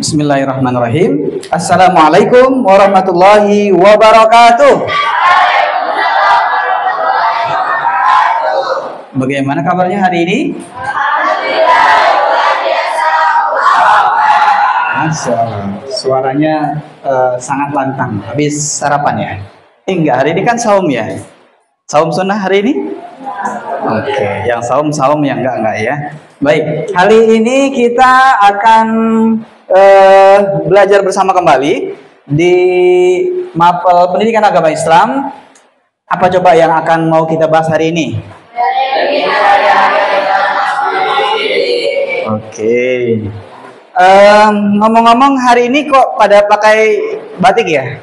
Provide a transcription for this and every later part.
Bismillahirrahmanirrahim. Assalamualaikum warahmatullahi wabarakatuh. Bagaimana kabarnya hari ini? Masya Allah, suaranya sangat lantang. Habis sarapan ya? Enggak, hari ini kan saum ya? Saum sunnah hari ini? Oke, yang saum-saum yang enggak ya. Baik, hari ini kita akan belajar bersama kembali di Mapel Pendidikan Agama Islam. Apa coba yang akan mau kita bahas hari ini? Oke. Ngomong-ngomong hari ini kok pada pakai batik ya?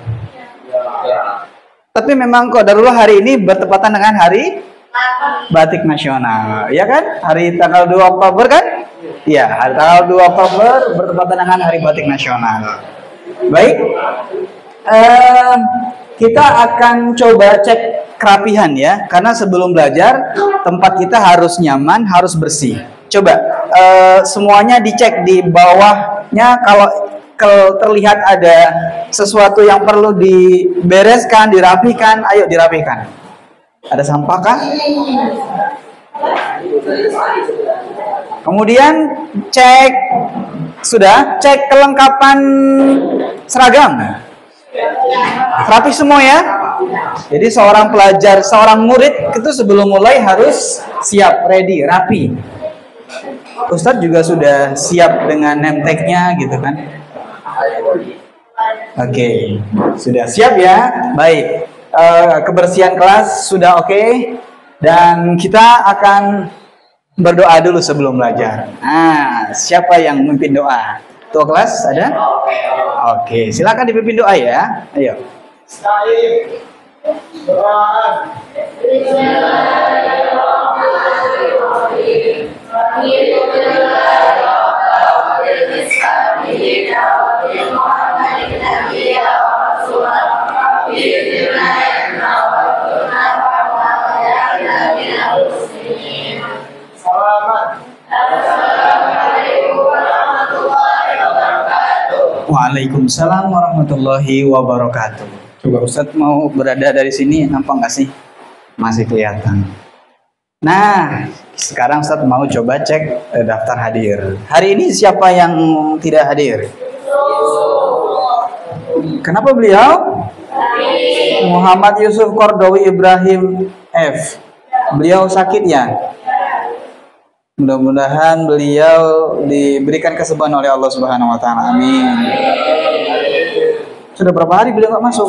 Tapi memang kok dahulu hari ini bertepatan dengan hari Batik Nasional, ya kan? Hari tanggal 2 Oktober kan? Iya, hari tanggal 2 Oktober bertepatan dengan Hari Batik Nasional. Baik, kita akan coba cek kerapihan ya, karena sebelum belajar tempat kita harus nyaman, harus bersih. Coba semuanya dicek di bawahnya, kalau terlihat ada sesuatu yang perlu dibereskan, dirapikan, ayo dirapikan. Ada sampah kah? Kemudian cek kelengkapan seragam. Rapi semua ya. Jadi seorang pelajar, seorang murid itu sebelum mulai harus siap, ready, rapi. Ustadz juga sudah siap dengan name tag-nya gitu kan. Oke, sudah siap ya. Baik, kebersihan kelas sudah oke. Dan kita akan berdoa dulu sebelum belajar. Nah, siapa yang memimpin doa? Ketua kelas ada? Oke, silakan dipimpin doa ya. Ayo. Waalaikumsalam warahmatullahi wabarakatuh. Coba Ustadz mau berada dari sini, nampak nggak sih? Masih kelihatan. Nah, sekarang Ustadz mau coba cek daftar hadir. Hari ini siapa yang tidak hadir? Kenapa beliau? Muhammad Yusuf Kordowi Ibrahim F. Beliau sakit ya? Mudah-mudahan beliau diberikan kesembuhan oleh Allah Subhanahu wa taala. Amin. Sudah berapa hari beliau nggak masuk?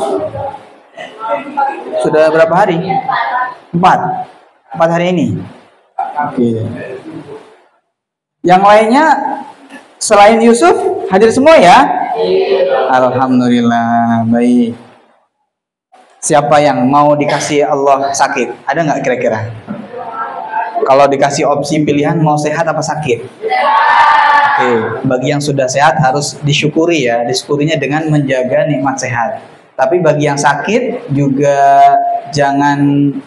Sudah berapa hari? 4 hari ini. Oke. Yang lainnya selain Yusuf hadir semua ya? Alhamdulillah, baik. Siapa yang mau dikasih Allah sakit? Ada nggak kira-kira? Kalau dikasih opsi pilihan mau sehat apa sakit? Oke, bagi yang sudah sehat harus disyukuri ya, disyukurinya dengan menjaga nikmat sehat. Tapi bagi yang sakit juga jangan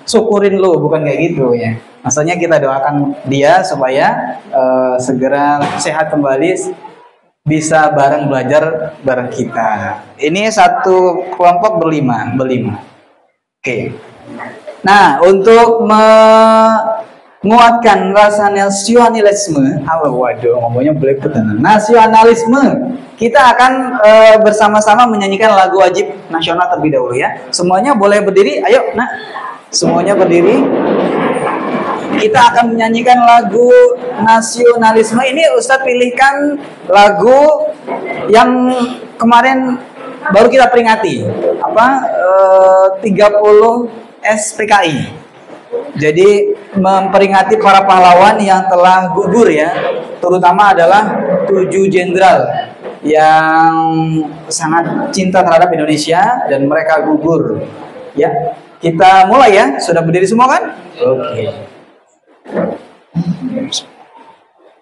syukurin lu, bukan kayak gitu ya. Maksudnya kita doakan dia supaya segera sehat kembali, bisa bareng belajar bareng kita. Ini satu kelompok berlima. Oke. Nah, untuk menguatkan rasa nasionalisme, ngomongnya belepet. Nasionalisme, kita akan bersama-sama menyanyikan lagu wajib nasional terlebih dahulu ya. Semuanya boleh berdiri, ayo. Nah, semuanya berdiri. Kita akan menyanyikan lagu nasionalisme. Ini Ustadz pilihkan lagu yang kemarin baru kita peringati, 30 SPKI. Jadi memperingati para pahlawan yang telah gugur ya, terutama adalah 7 jenderal yang sangat cinta terhadap Indonesia dan mereka gugur. Ya, kita mulai ya. Sudah berdiri semua kan? Oke.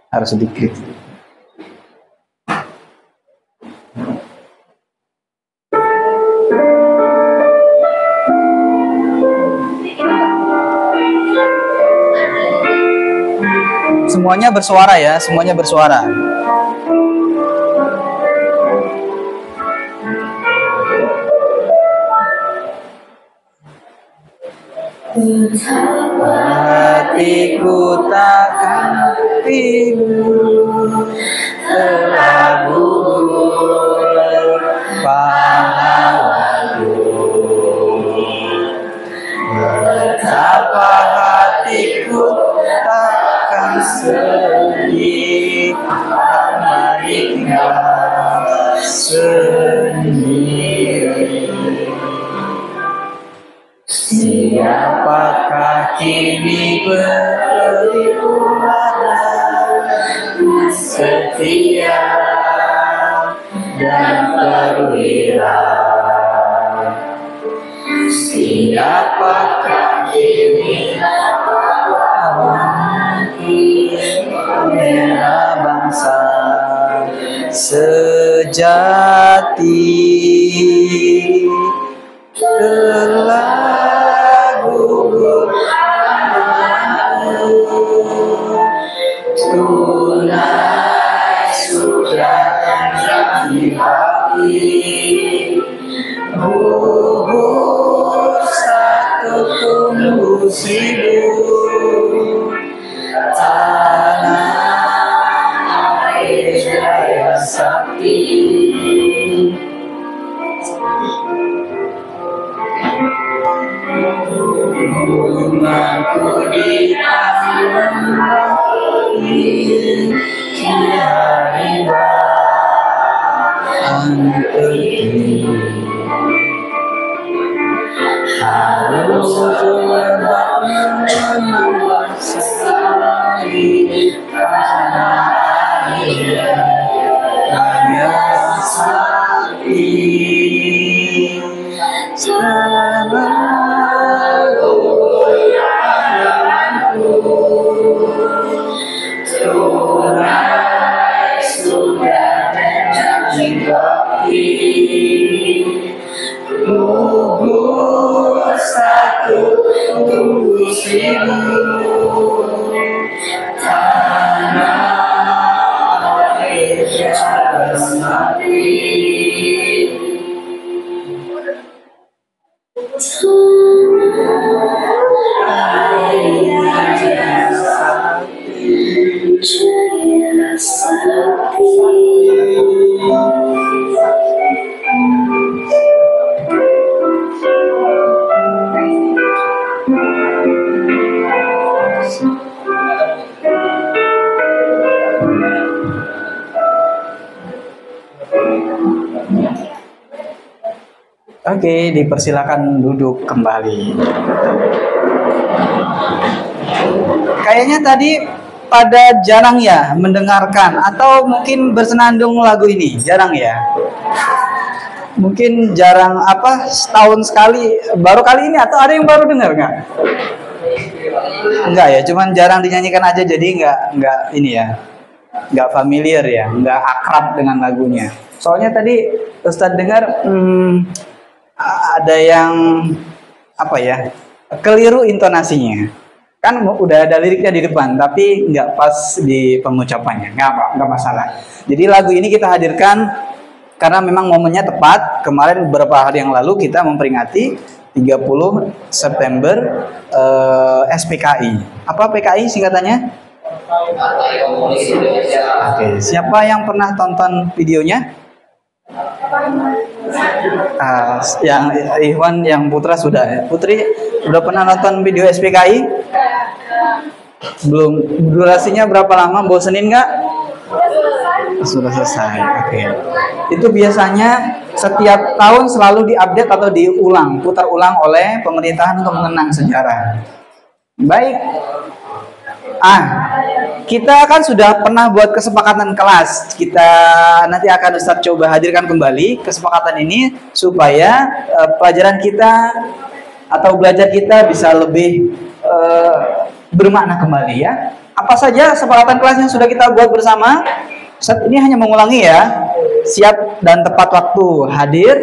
Harus sedikit. Semuanya bersuara ya, semuanya bersuara. hatiku takkan pilu, telah gugur pada waktu. Betapa hatiku takkan sedih, hamba tinggal sendiri. Siapakah kini beri ulang setia dan perwira? Siapakah kini bendera bangsa sejati telah gugur tunai sudah terjadi gugur satu tumbuh hidup tanah air jaya sakti. Rumahku di akhir hari harus menambah sekali hanya sakti selalu tunai sudah terjadi gugur satu tumbuh hidup tanah air jaya sakti. Oke, dipersilakan duduk kembali. Kayaknya tadi pada jarang ya mendengarkan atau mungkin bersenandung lagu ini, jarang ya. Mungkin jarang setahun sekali, baru kali ini atau ada yang baru dengar nggak? Enggak ya, cuman jarang dinyanyikan aja jadi nggak ini ya, nggak familiar ya, nggak akrab dengan lagunya. Soalnya tadi Ustadz dengar ada yang keliru intonasinya. Kan udah ada liriknya di depan, tapi nggak pas di pengucapannya. Nggak masalah. Jadi lagu ini kita hadirkan karena memang momennya tepat. Kemarin beberapa hari yang lalu kita memperingati 30 September SPKI. Apa PKI singkatannya? Oke, siapa yang pernah tonton videonya? Yang Ikhwan, yang Putra sudah ya. Putri udah pernah nonton video SPKI? Belum. Durasinya berapa lama? Bosenin nggak? Sudah selesai. Oke. Itu biasanya setiap tahun selalu diupdate atau diulang, putar ulang oleh pemerintahan untuk mengenang sejarah. Baik. Kita kan sudah pernah buat kesepakatan kelas. Kita nanti akan Ustadz coba hadirkan kembali kesepakatan ini supaya pelajaran kita atau belajar kita bisa lebih bermakna kembali ya. Apa saja kesepakatan kelas yang sudah kita buat bersama? Ustadz ini hanya mengulangi ya. Siap dan tepat waktu hadir,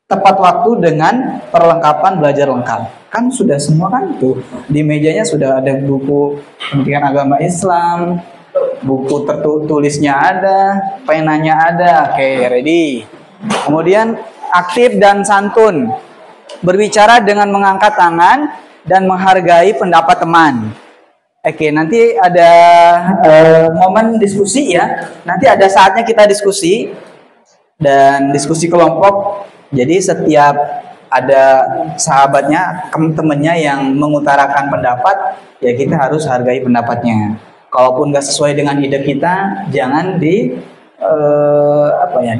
tepat waktu dengan perlengkapan belajar lengkap. Kan sudah semua kan tuh di mejanya sudah ada buku pendidikan agama Islam, buku tertulisnya ada, penanya ada. Oke, ready. Kemudian aktif dan santun, berbicara dengan mengangkat tangan, dan menghargai pendapat teman. Oke, nanti ada momen diskusi ya. Nanti ada saatnya kita diskusi dan diskusi kelompok. Jadi setiap ada sahabatnya, temennya yang mengutarakan pendapat, ya kita harus hargai pendapatnya. Kalaupun nggak sesuai dengan ide kita, jangan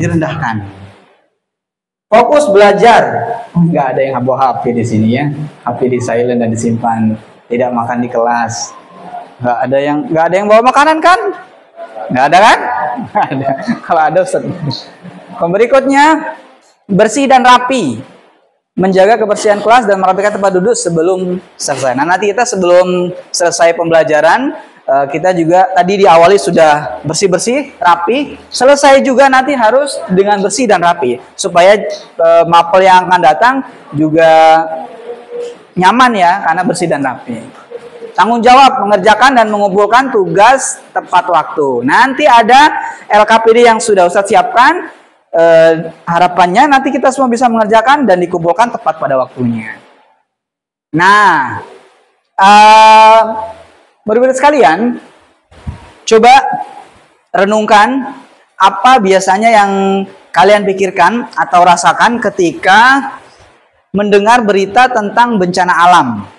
direndahkan. Fokus belajar. Nggak ada yang bawa HP di sini ya. HP di silent dan disimpan. Tidak makan di kelas. Nggak ada yang bawa makanan kan? Nggak ada kan? Nggak ada. Kalau ada Ustaz. Berikutnya, bersih dan rapi. Menjaga kebersihan kelas dan merapikan tempat duduk sebelum selesai. Nah, nanti kita sebelum selesai pembelajaran, kita juga tadi diawali sudah bersih-bersih, rapi. Selesai juga nanti harus dengan bersih dan rapi. Supaya mapel yang akan datang juga nyaman ya, karena bersih dan rapi. Tanggung jawab mengerjakan dan mengumpulkan tugas tepat waktu. Nanti ada LKPD yang sudah Ustadz siapkan. Harapannya nanti kita semua bisa mengerjakan dan dikumpulkan tepat pada waktunya. Nah, murid-murid sekalian, coba renungkan apa biasanya yang kalian pikirkan atau rasakan ketika mendengar berita tentang bencana alam.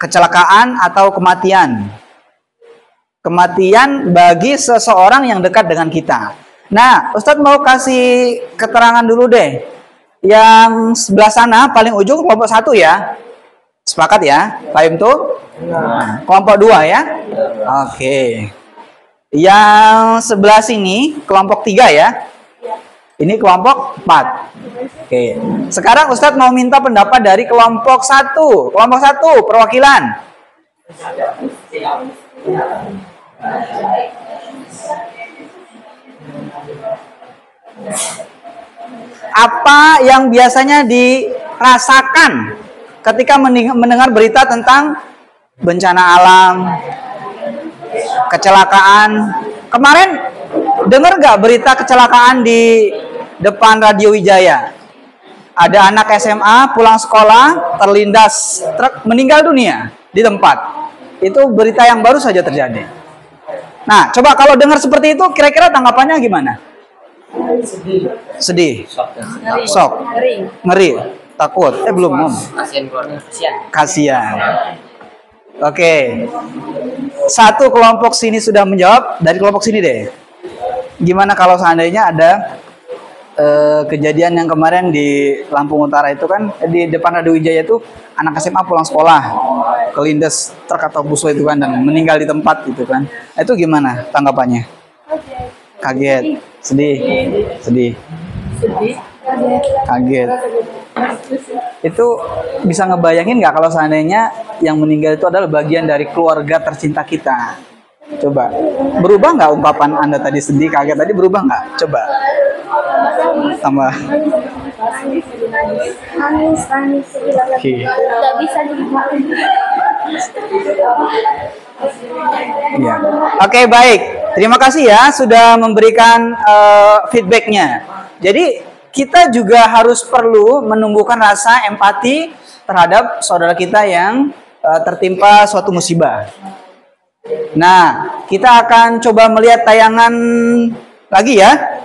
Kecelakaan atau kematian. Kematian bagi seseorang yang dekat dengan kita. Nah, Ustadz mau kasih keterangan dulu deh. Yang sebelah sana paling ujung kelompok 1 ya. Sepakat ya? Paham tuh? Nah, kelompok 2 ya? Oke. Yang sebelah sini kelompok 3 ya? Ini kelompok 4. Oke. Sekarang Ustadz mau minta pendapat dari kelompok 1. Kelompok 1, perwakilan. Apa yang biasanya dirasakan ketika mendengar berita tentang bencana alam, kecelakaan? Kemarin dengar nggak berita kecelakaan di depan Radio Wijaya? Ada anak SMA pulang sekolah terlindas truk meninggal dunia di tempat. Itu berita yang baru saja terjadi. Nah, coba kalau dengar seperti itu, kira-kira tanggapannya gimana? Sedih. Shock. Ngeri. Takut. Belum. Kasihan. Oke. Satu kelompok sini sudah menjawab. Dari kelompok sini deh. Gimana kalau seandainya ada kejadian yang kemarin di Lampung Utara itu kan, di depan Radio Wijaya itu anak SMA pulang sekolah kelindes truk atau bus itu kan dan meninggal di tempat gitu kan. Itu gimana tanggapannya? Kaget, sedih, kaget. Itu bisa ngebayangin nggak kalau seandainya yang meninggal itu adalah bagian dari keluarga tercinta kita? Coba, berubah nggak ungkapan Anda tadi sedih, kaget tadi berubah nggak? Coba, tambah. Nangis. Nggak bisa Ya. Oke, baik. Terima kasih ya sudah memberikan feedbacknya. Jadi kita juga harus perlu menumbuhkan rasa empati terhadap saudara kita yang tertimpa suatu musibah. Nah, kita akan coba melihat tayangan lagi ya.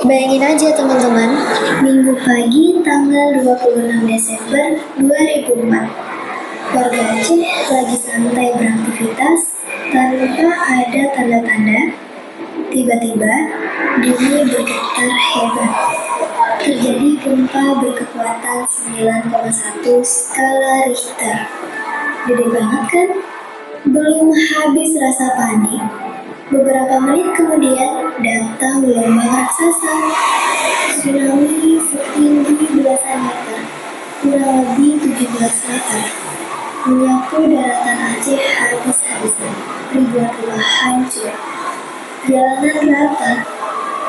Bayangin aja teman-teman, Minggu pagi tanggal 26 Desember 2004, warga Aceh lagi santai beraktivitas tanpa ada tanda-tanda. Tiba-tiba bumi bergetar hebat. Terjadi gempa berkekuatan 9,1 skala Richter. Gede banget kan? Belum habis rasa panik, beberapa menit kemudian datang gelombang raksasa. Tsunami setinggi belasan meter, kurang lebih 17 meter, menyapu daratan Aceh habis-habisan. Ribuan rumah hancur, jalanan rata,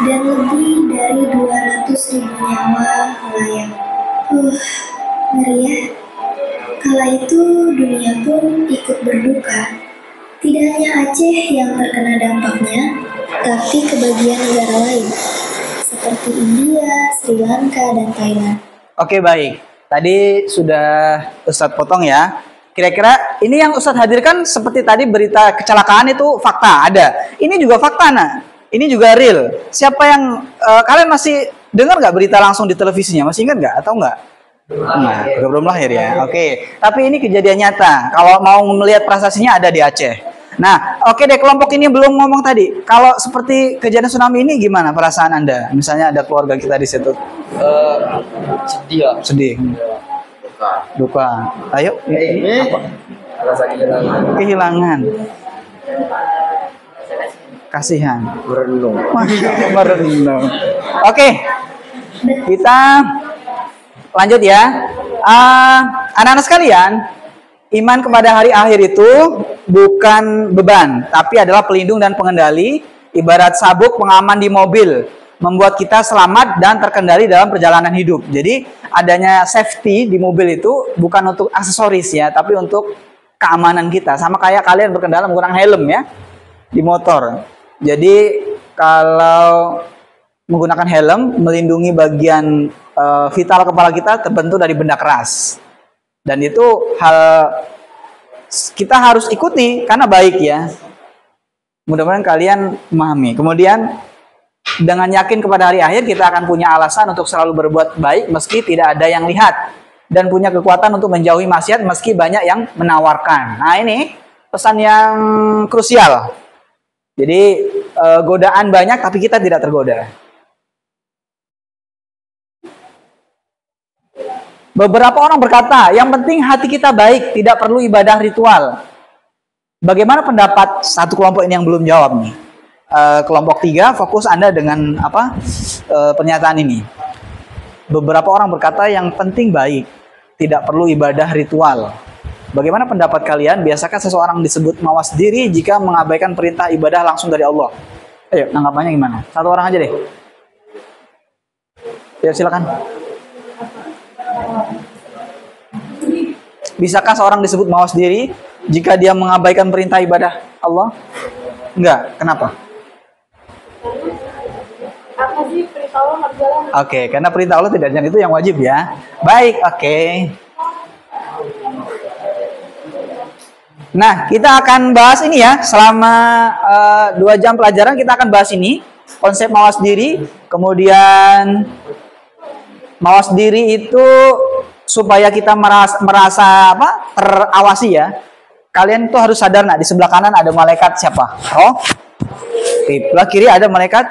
dan lebih dari 200.000 nyawa melayang. Ngeri ya. Kala itu dunia pun ikut berduka. Tidak hanya Aceh yang terkena dampaknya, tapi kebagian negara lain seperti India, Sri Lanka, dan Thailand. Oke, baik. tadi sudah Ustadz potong ya. Kira-kira ini yang Ustadz hadirkan seperti tadi berita kecelakaan itu fakta ada. Ini juga fakta nak. Ini juga real. Siapa yang kalian masih dengar nggak berita langsung di televisinya? Masih ingat nggak atau nggak? Nah, belum lahir ya. Oke. Tapi ini kejadian nyata. Kalau mau melihat prestasinya ada di Aceh. Nah, oke deh, kelompok ini belum ngomong tadi. Kalau seperti kejadian tsunami ini gimana perasaan Anda? Misalnya ada keluarga kita di situ. Sedih ya. Sedih. Duka. Ayo. Apa? Rasa Kehilangan. Kasihan. merenung. Merenung. Oke. Kita lanjut ya. Anak-anak sekalian, iman kepada hari akhir itu bukan beban, tapi adalah pelindung dan pengendali, ibarat sabuk pengaman di mobil, membuat kita selamat dan terkendali dalam perjalanan hidup. Jadi adanya safety di mobil itu bukan untuk aksesoris ya, tapi untuk keamanan kita. Sama kayak kalian berkendara menggunakan helm ya di motor. Jadi kalau menggunakan helm melindungi bagian vital kepala kita terbentuk dari benda keras. Dan itu hal kita harus ikuti karena baik ya. Mudah-mudahan kalian memahami. Kemudian dengan yakin kepada hari akhir kita akan punya alasan untuk selalu berbuat baik meski tidak ada yang lihat. Dan punya kekuatan untuk menjauhi maksiat meski banyak yang menawarkan. Nah ini pesan yang krusial. Jadi godaan banyak tapi kita tidak tergoda. Beberapa orang berkata, yang penting hati kita baik, tidak perlu ibadah ritual. Bagaimana pendapat satu kelompok ini yang belum jawab nih? Kelompok 3, fokus Anda dengan apa pernyataan ini. Beberapa orang berkata yang penting baik, tidak perlu ibadah ritual. Bagaimana pendapat kalian? Biasakah seseorang disebut mawas diri jika mengabaikan perintah ibadah langsung dari Allah? Ayo, tanggapannya gimana? Satu orang aja deh. Ya, silakan. Bisakah seorang disebut mawas diri jika dia mengabaikan perintah ibadah Allah? Enggak. Kenapa? Oke, karena perintah Allah tidak hanya itu yang wajib ya. Baik, oke. Nah, kita akan bahas ini ya. Selama 2 jam pelajaran kita akan bahas ini. Konsep mawas diri. Kemudian mawas diri itu supaya kita merasa apa? Terawasi ya. Kalian tuh harus sadar di sebelah kanan ada malaikat siapa? Oh. Di sebelah kiri ada malaikat.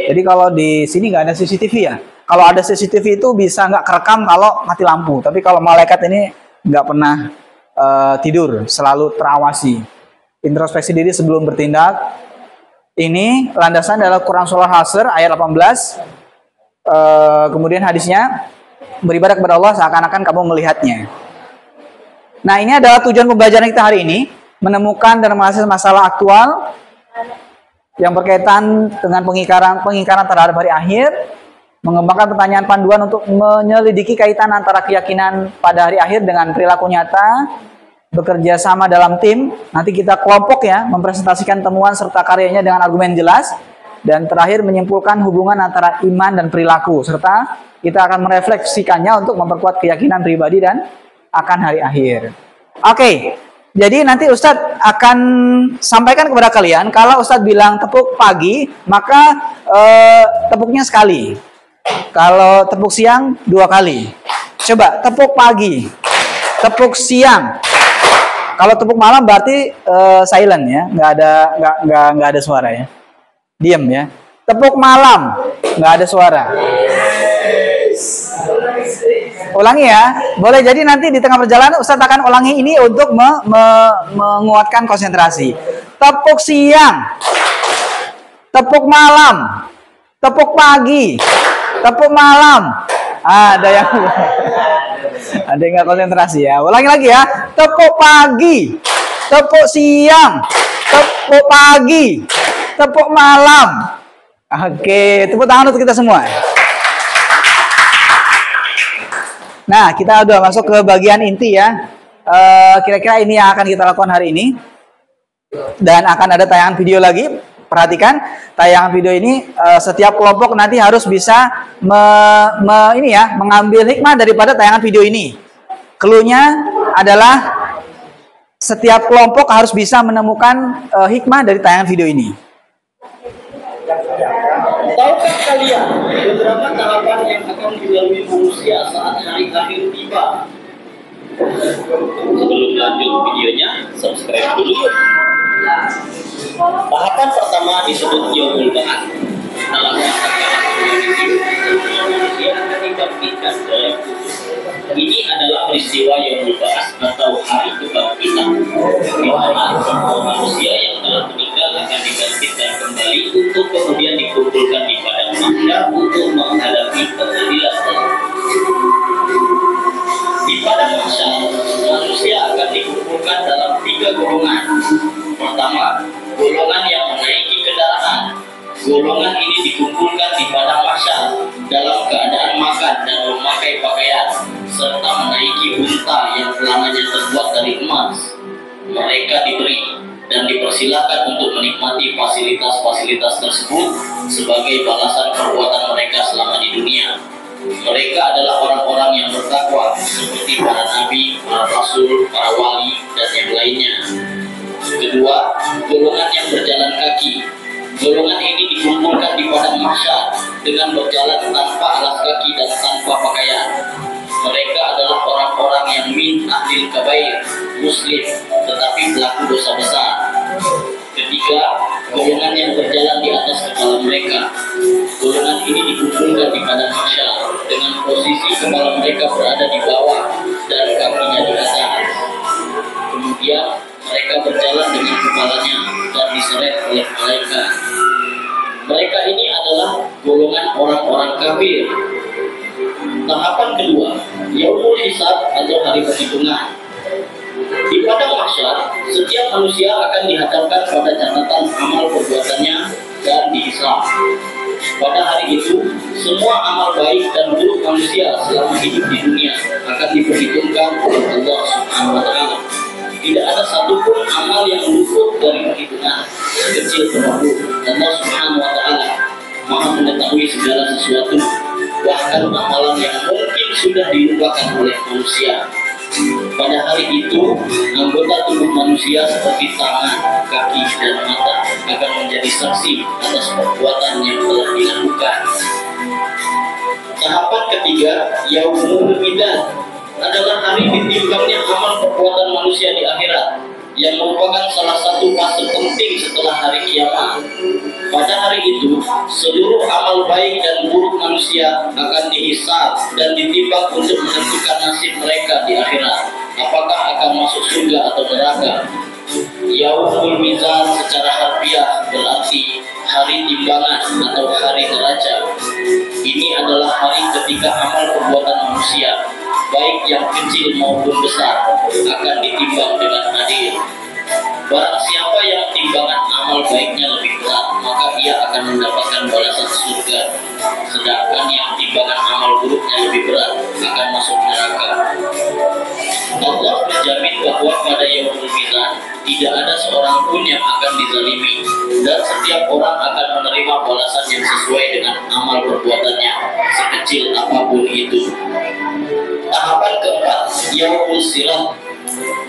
Jadi kalau di sini nggak ada CCTV ya. Kalau ada CCTV itu bisa nggak kerekam kalau mati lampu. Tapi kalau malaikat ini nggak pernah tidur, selalu terawasi. Introspeksi diri sebelum bertindak. Ini landasan adalah Quran Surah Al-Hasr ayat 18. Kemudian hadisnya, beribadah kepada Allah seakan-akan kamu melihatnya. Nah, ini adalah tujuan pembelajaran kita hari ini, menemukan dan mengatasi masalah aktual yang berkaitan dengan pengingkaran terhadap hari akhir, mengembangkan pertanyaan panduan untuk menyelidiki kaitan antara keyakinan pada hari akhir dengan perilaku nyata, bekerja sama dalam tim. Nanti kita kelompok ya, mempresentasikan temuan serta karyanya dengan argumen jelas, dan terakhir menyimpulkan hubungan antara iman dan perilaku, serta kita akan merefleksikannya untuk memperkuat keyakinan pribadi dan akan hari akhir. Oke, jadi nanti Ustadz akan sampaikan kepada kalian, kalau Ustadz bilang tepuk pagi, maka tepuknya sekali. Kalau tepuk siang 2 kali. Coba tepuk pagi, tepuk siang. Kalau tepuk malam berarti silent ya, nggak ada suara ya, diam ya. Tepuk malam nggak ada suara. Ulangi ya, boleh. Jadi nanti di tengah perjalanan Ustadz akan ulangi ini untuk menguatkan konsentrasi. Tepuk siang, tepuk malam, tepuk pagi, tepuk malam. Ada yang nggak konsentrasi ya. Ulangi lagi ya. Tepuk pagi, tepuk siang, tepuk pagi, tepuk malam. Oke, tepuk tangan untuk kita semua. Nah, kita udah masuk ke bagian inti ya. Kira-kira ini yang akan kita lakukan hari ini. Dan akan ada tayangan video lagi perhatikan tayangan video ini. Setiap kelompok nanti harus bisa mengambil hikmah daripada tayangan video ini. Cluenya adalah setiap kelompok harus bisa menemukan hikmah dari tayangan video ini. Tahukah kalian beberapa tahapan yang akan dilalui manusia saat hari akhir tiba? Sebelum lanjut videonya, subscribe dulu. Tahapan pertama disebut Yaumul Ba'ats. Dalam manusia akan dibangkitkan oleh ini adalah peristiwa Yaumul Ba'ats atau hari kebangkitan, di mana semua manusia yang telah meninggal akan dibangkitkan kembali untuk kemudian dikumpulkan di padang mahsyar untuk menghadapi pengadilan Allah. Di padang mahsyar, manusia akan dikumpulkan dalam 3 golongan. Pertama, golongan yang menaiki kendaraan. Golongan ini dikumpulkan di padang mahsyar dalam keadaan makan dan memakai pakaian, serta menaiki unta yang celananya terbuat dari emas. Mereka diberi dan dipersilakan untuk menikmati fasilitas-fasilitas tersebut sebagai balasan perbuatan mereka selama di dunia. Mereka adalah orang-orang yang bertakwa seperti para nabi, para rasul, para wali, dan yang lainnya. Kedua, golongan yang berjalan kaki. Golongan ini dikumpulkan di padang mahsyar dengan berjalan tanpa alas kaki dan tanpa pakaian. Mereka adalah orang-orang yang min ahlil kabair, muslim, tetapi pelaku dosa besar. Ketiga, golongan yang berjalan di atas kepala mereka. Golongan ini dikumpulkan di padang mahsyar dengan posisi kepala mereka berada di bawah dan kakinya di atas. Kemudian mereka berjalan dengan kepalanya dan diseret oleh malaikat. Mereka ini adalah golongan orang-orang kafir. Tahapan kedua, Yaumul Hisab atau hari perhitungan. Di padang mahsyar, setiap manusia akan dihadapkan pada catatan amal perbuatannya dan dihisab. Pada hari itu, semua amal baik dan buruk manusia selama hidup di dunia akan diperhitungkan oleh Allah Subhanahu wa Ta'ala. Tidak ada satupun amal yang luput dari perhitungan, sekecil apapun. Allah Subhanahu wa Ta'ala Maha mengetahui segala sesuatu, bahkan amalan yang mungkin sudah dilupakan oleh manusia. Pada hari itu, anggota tubuh manusia seperti tangan, kaki, dan mata akan menjadi saksi atas perbuatan yang telah dilakukan. Tahapan ketiga, Yaumul Mizan, adalah hari ditimbangnya amal perbuatan manusia di akhirat, yang merupakan salah satu fase penting setelah hari kiamat. Pada hari itu, seluruh amal baik dan buruk manusia akan dihisab dan ditimbang untuk menentukan nasib mereka di akhirat, apakah akan masuk surga atau neraka. Yaumul Mizan secara harfiah berarti hari timbangan atau hari neraca. Ini adalah hari ketika amal perbuatan manusia, baik yang kecil maupun besar, akan ditimbang dengan adil. Barang siapa yang timbangan amal baiknya lebih berat, maka ia akan mendapatkan balasan surga. Sedangkan yang timbangan amal buruknya lebih berat akan masuk neraka. Allah menjamin bahwa pada Yaumul Mizan tidak ada seorang pun yang akan dizalimi, dan setiap orang akan menerima balasan yang sesuai dengan amal perbuatannya, sekecil apapun itu. Tahapan keempat, Yaumul Sirat.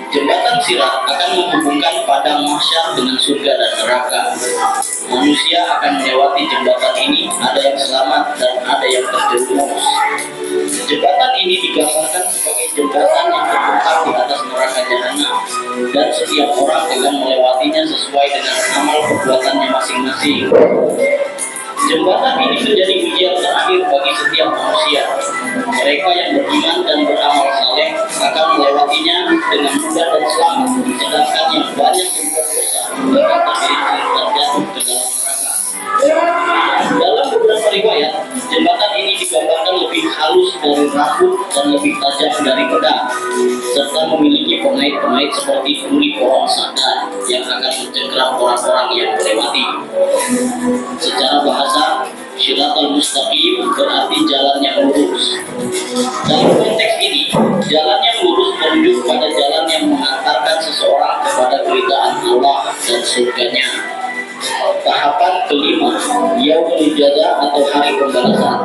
Jembatan sirat akan menghubungkan padang mahsyar dengan surga dan neraka. Manusia akan melewati jembatan ini, ada yang selamat dan ada yang terjerumus. Jembatan ini digambarkan sebagai jembatan yang terbentang di atas neraka jahanam, dan setiap orang akan melewatinya sesuai dengan amal perbuatannya masing-masing. Jembatan ini menjadi ujian terakhir bagi setiap manusia. Mereka yang beriman dan beramal saleh akan melewatinya dengan mudah dan selamat, sedangkan yang banyak berbuat dosa akan terjatuh ke dalam neraka. Dalam beberapa riwayat, jembatan ini digambarkan lebih halus dari rambut dan lebih tajam dari pedang, serta memiliki pengait-pengait seperti duri pohon sandal yang akan mencengkeram orang-orang yang melewati. Secara bahasa, Shiratal Mustaqim berarti jalan yang lurus. Dalam konteks ini, jalan yang lurus menuju pada jalan yang mengantarkan seseorang kepada keridhaan Allah dan surganya. Tahapan kelima, yaumul jazaa atau hari pembalasan.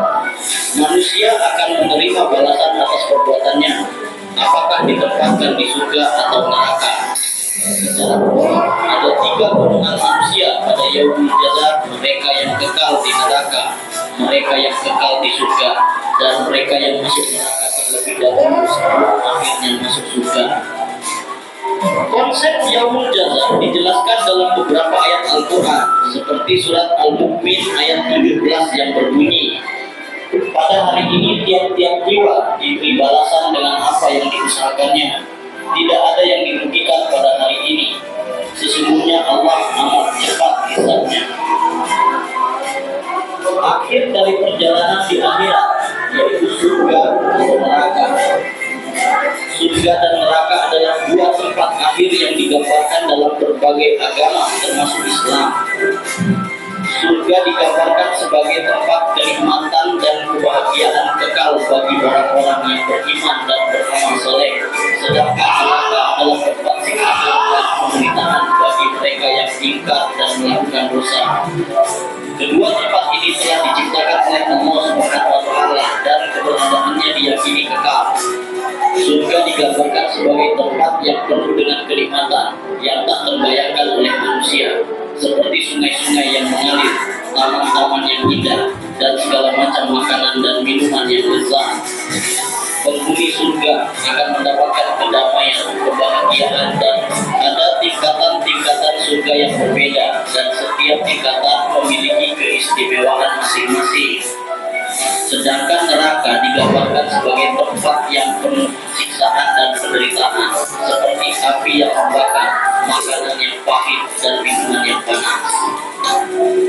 Manusia akan menerima balasan atas perbuatannya, apakah ditempatkan di surga atau neraka. Secara umum, ada 3 golongan manusia pada yaumul jazaa: mereka yang kekal di neraka, mereka yang kekal di surga, dan mereka yang masuk neraka terlebih dahulu sebelum akhirnya masuk surga. Konsep yaumul jazaa dijelaskan dalam beberapa ayat Al-Quran, seperti surat Al-Mu'min ayat 17 yang berbunyi, pada hari ini tiap-tiap jiwa diberi balasan dengan apa yang diusahakannya. Tidak ada yang dirugikan pada hari ini. Sesungguhnya Allah amat cepat hisabnya. Akhir dari perjalanan di akhirat, yaitu surga dan neraka. Surga dan neraka adalah 2 tempat akhir yang digambarkan dalam berbagai agama, termasuk Islam. Surga digambarkan sebagai tempat kenikmatan dan kebahagiaan kekal bagi orang-orang yang beriman dan beramal soleh, sedangkan neraka adalah tempat siksaan dan penderitaan bagi mereka yang ingkar dan melakukan dosa. Kedua tempat ini telah diciptakan oleh Allah SWT dan keberadaannya diyakini kekal. Surga digambarkan sebagai tempat yang penuh dengan kenikmatan yang tak terbayangkan oleh manusia, seperti sungai-sungai yang mengalir, taman-taman yang indah, dan segala macam makanan dan minuman yang lezat. Penghuni surga akan mendapatkan kedamaian, kebahagiaan, dan ada tingkatan-tingkatan surga yang berbeda, dan setiap tingkatan memiliki keistimewaan masing-masing. Sedangkan neraka digambarkan sebagai tempat yang penuh siksaan dan penderitaan, seperti api yang membakar, makanan yang pahit, dan minuman yang panas.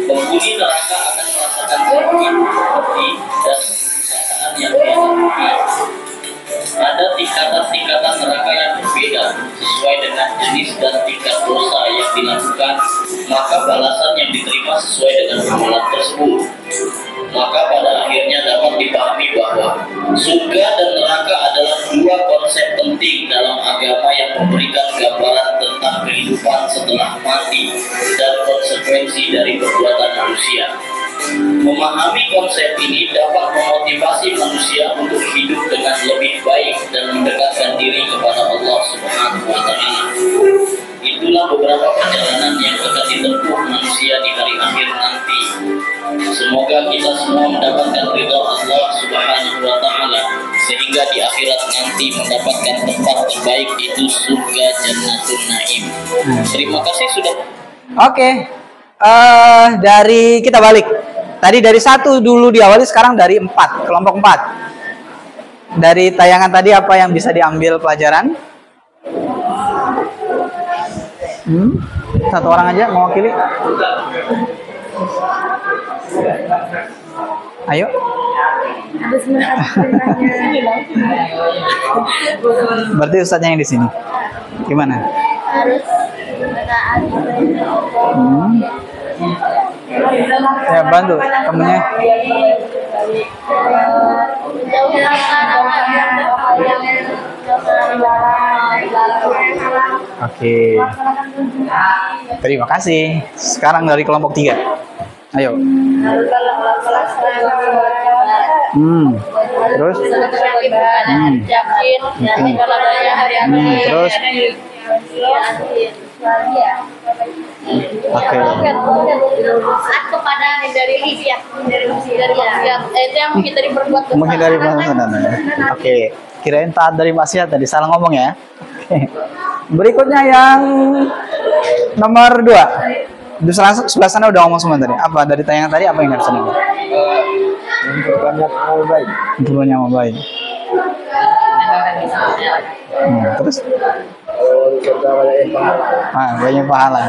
Penghuni neraka akan merasakan sakit, pedih, dan kesusahan yang dihadapi. Ada tingkatan-tingkatan neraka yang berbeda sesuai dengan jenis dan tingkat dosa yang dilakukan, maka balasan yang diterima sesuai dengan amalan tersebut. Maka pada akhirnya dapat dipahami bahwa surga dan neraka adalah 2 konsep penting dalam agama yang memberikan gambaran tentang kehidupan setelah mati dan konsekuensi dari perbuatan manusia. Memahami konsep ini dapat memotivasi manusia untuk hidup dengan lebih baik dan mendekatkan diri kepada Allah Subhanahu wa Ta'ala. Itulah beberapa perjalanan yang akan ditempuh manusia di hari akhir nanti. Semoga kita semua mendapatkan ridha Allah Subhanahu wa Ta'ala, sehingga di akhirat nanti mendapatkan tempat terbaik, itu surga Jannatul Naim. Terima kasih sudah. Oke. Dari kita balik. Tadi dari 1 dulu diawali, sekarang dari 4, kelompok 4. Dari tayangan tadi apa yang bisa diambil pelajaran? Satu orang aja mewakili. Ayo. Berarti ustadznya yang di sini. Gimana? Ya bantu temennya. Oke. Terima kasih. Sekarang dari kelompok 3. Ayo. Terus? Terus? Oke. Kepada dari maksiat, itu yang menghindari perbuatan. Menghindari perbuatan. Oke. Kirain taat dari maksiat tadi, salah ngomong ya. Oke. Berikutnya yang nomor 2. Di sebelah sana udah ngomong semua tadi. Apa dari tayangan tadi apa yang harus nih? Memperbanyak amal baik. Memperbanyak amal baik. Terus? Banyak pahala.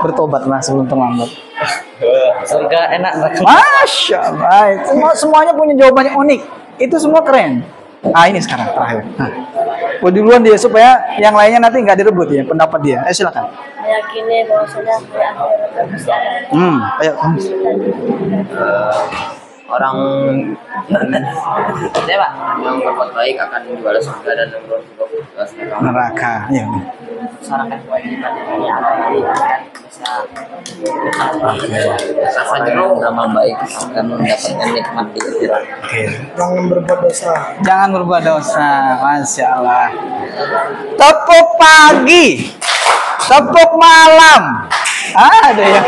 Bertobatlah sebelum terlambat. Surga enak. Masya Allah. Semuanya punya jawabannya unik. Itu semua keren. Ini sekarang terakhir. Duluan dia supaya yang lainnya nanti nggak direbut ya pendapat dia. Silakan. Meyakini bahwasanya di akhirat pasti ada. Ayo. orang Pak yang berbuat baik akan dibalas surga dan berbuat Neraka. Ya. masyarakat kewajiban yang akan bisa amal baik akan mendapatkan nikmat di akhirat. Oke. Jangan berbuat dosa. Jangan berbuat dosa. Masya Allah. Tepuk pagi. Tepuk malam. Ada yang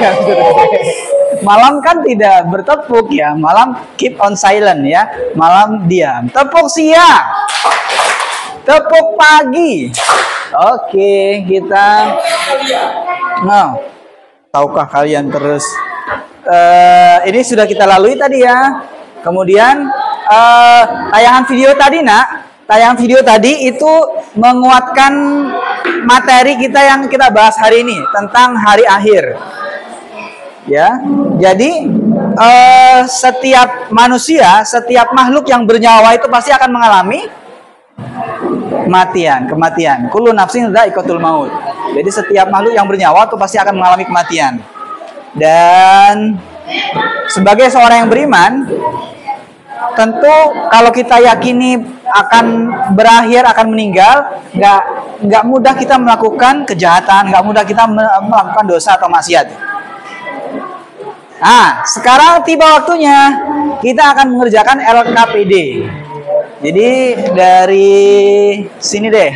malam kan tidak bertepuk ya. Malam keep on silent ya. Malam diam. Tepuk siang. Tepuk pagi. Oke, kita tahukah kalian terus ini sudah kita lalui tadi ya. Kemudian tayangan video tadi tayangan video tadi itu menguatkan materi kita yang kita bahas hari ini tentang hari akhir. Ya. Jadi setiap manusia, setiap makhluk yang bernyawa itu pasti akan mengalami kematian. Kullu nafsin dha'iqatul maut. Jadi setiap makhluk yang bernyawa itu pasti akan mengalami kematian. Dan sebagai seorang yang beriman, tentu kalau kita yakini akan berakhir, akan meninggal, nggak mudah kita melakukan kejahatan, nggak mudah kita melakukan dosa atau maksiat. Nah, sekarang tiba waktunya kita akan mengerjakan LKPD. Jadi dari sini deh.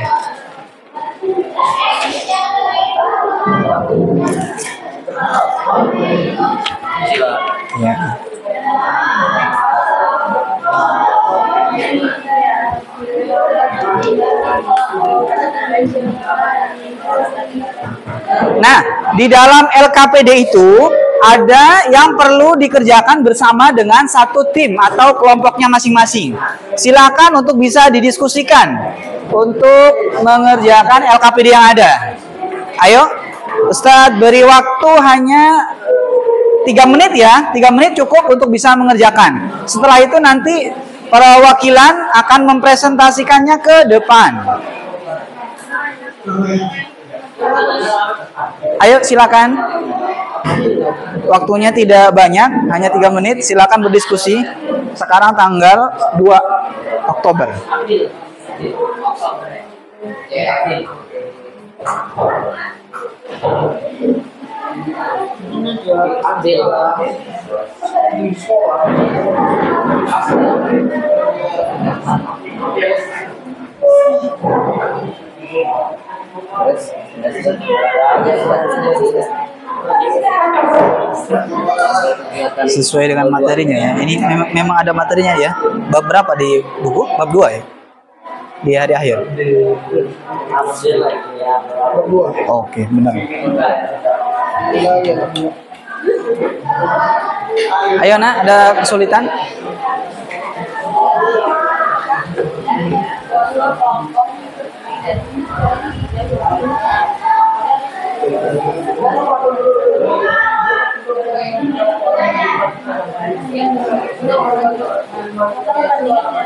Ya. Nah, di dalam LKPD itu ada yang perlu dikerjakan bersama dengan satu tim atau kelompoknya masing-masing. Silakan untuk bisa didiskusikan untuk mengerjakan LKPD yang ada. Ayo, Ustadz beri waktu hanya 3 menit ya. 3 menit cukup untuk bisa mengerjakan. Setelah itu nanti para wakilan akan mempresentasikannya ke depan. Ayo silakan. Waktunya tidak banyak, hanya 3 menit. Silakan berdiskusi. Sekarang tanggal 2 Oktober. Sesuai dengan materinya ya. Ini memang ada materinya ya. Bab berapa di buku? Bab 2 ya? Di hari akhir. Oke, benar. Ayo nak, ada kesulitan?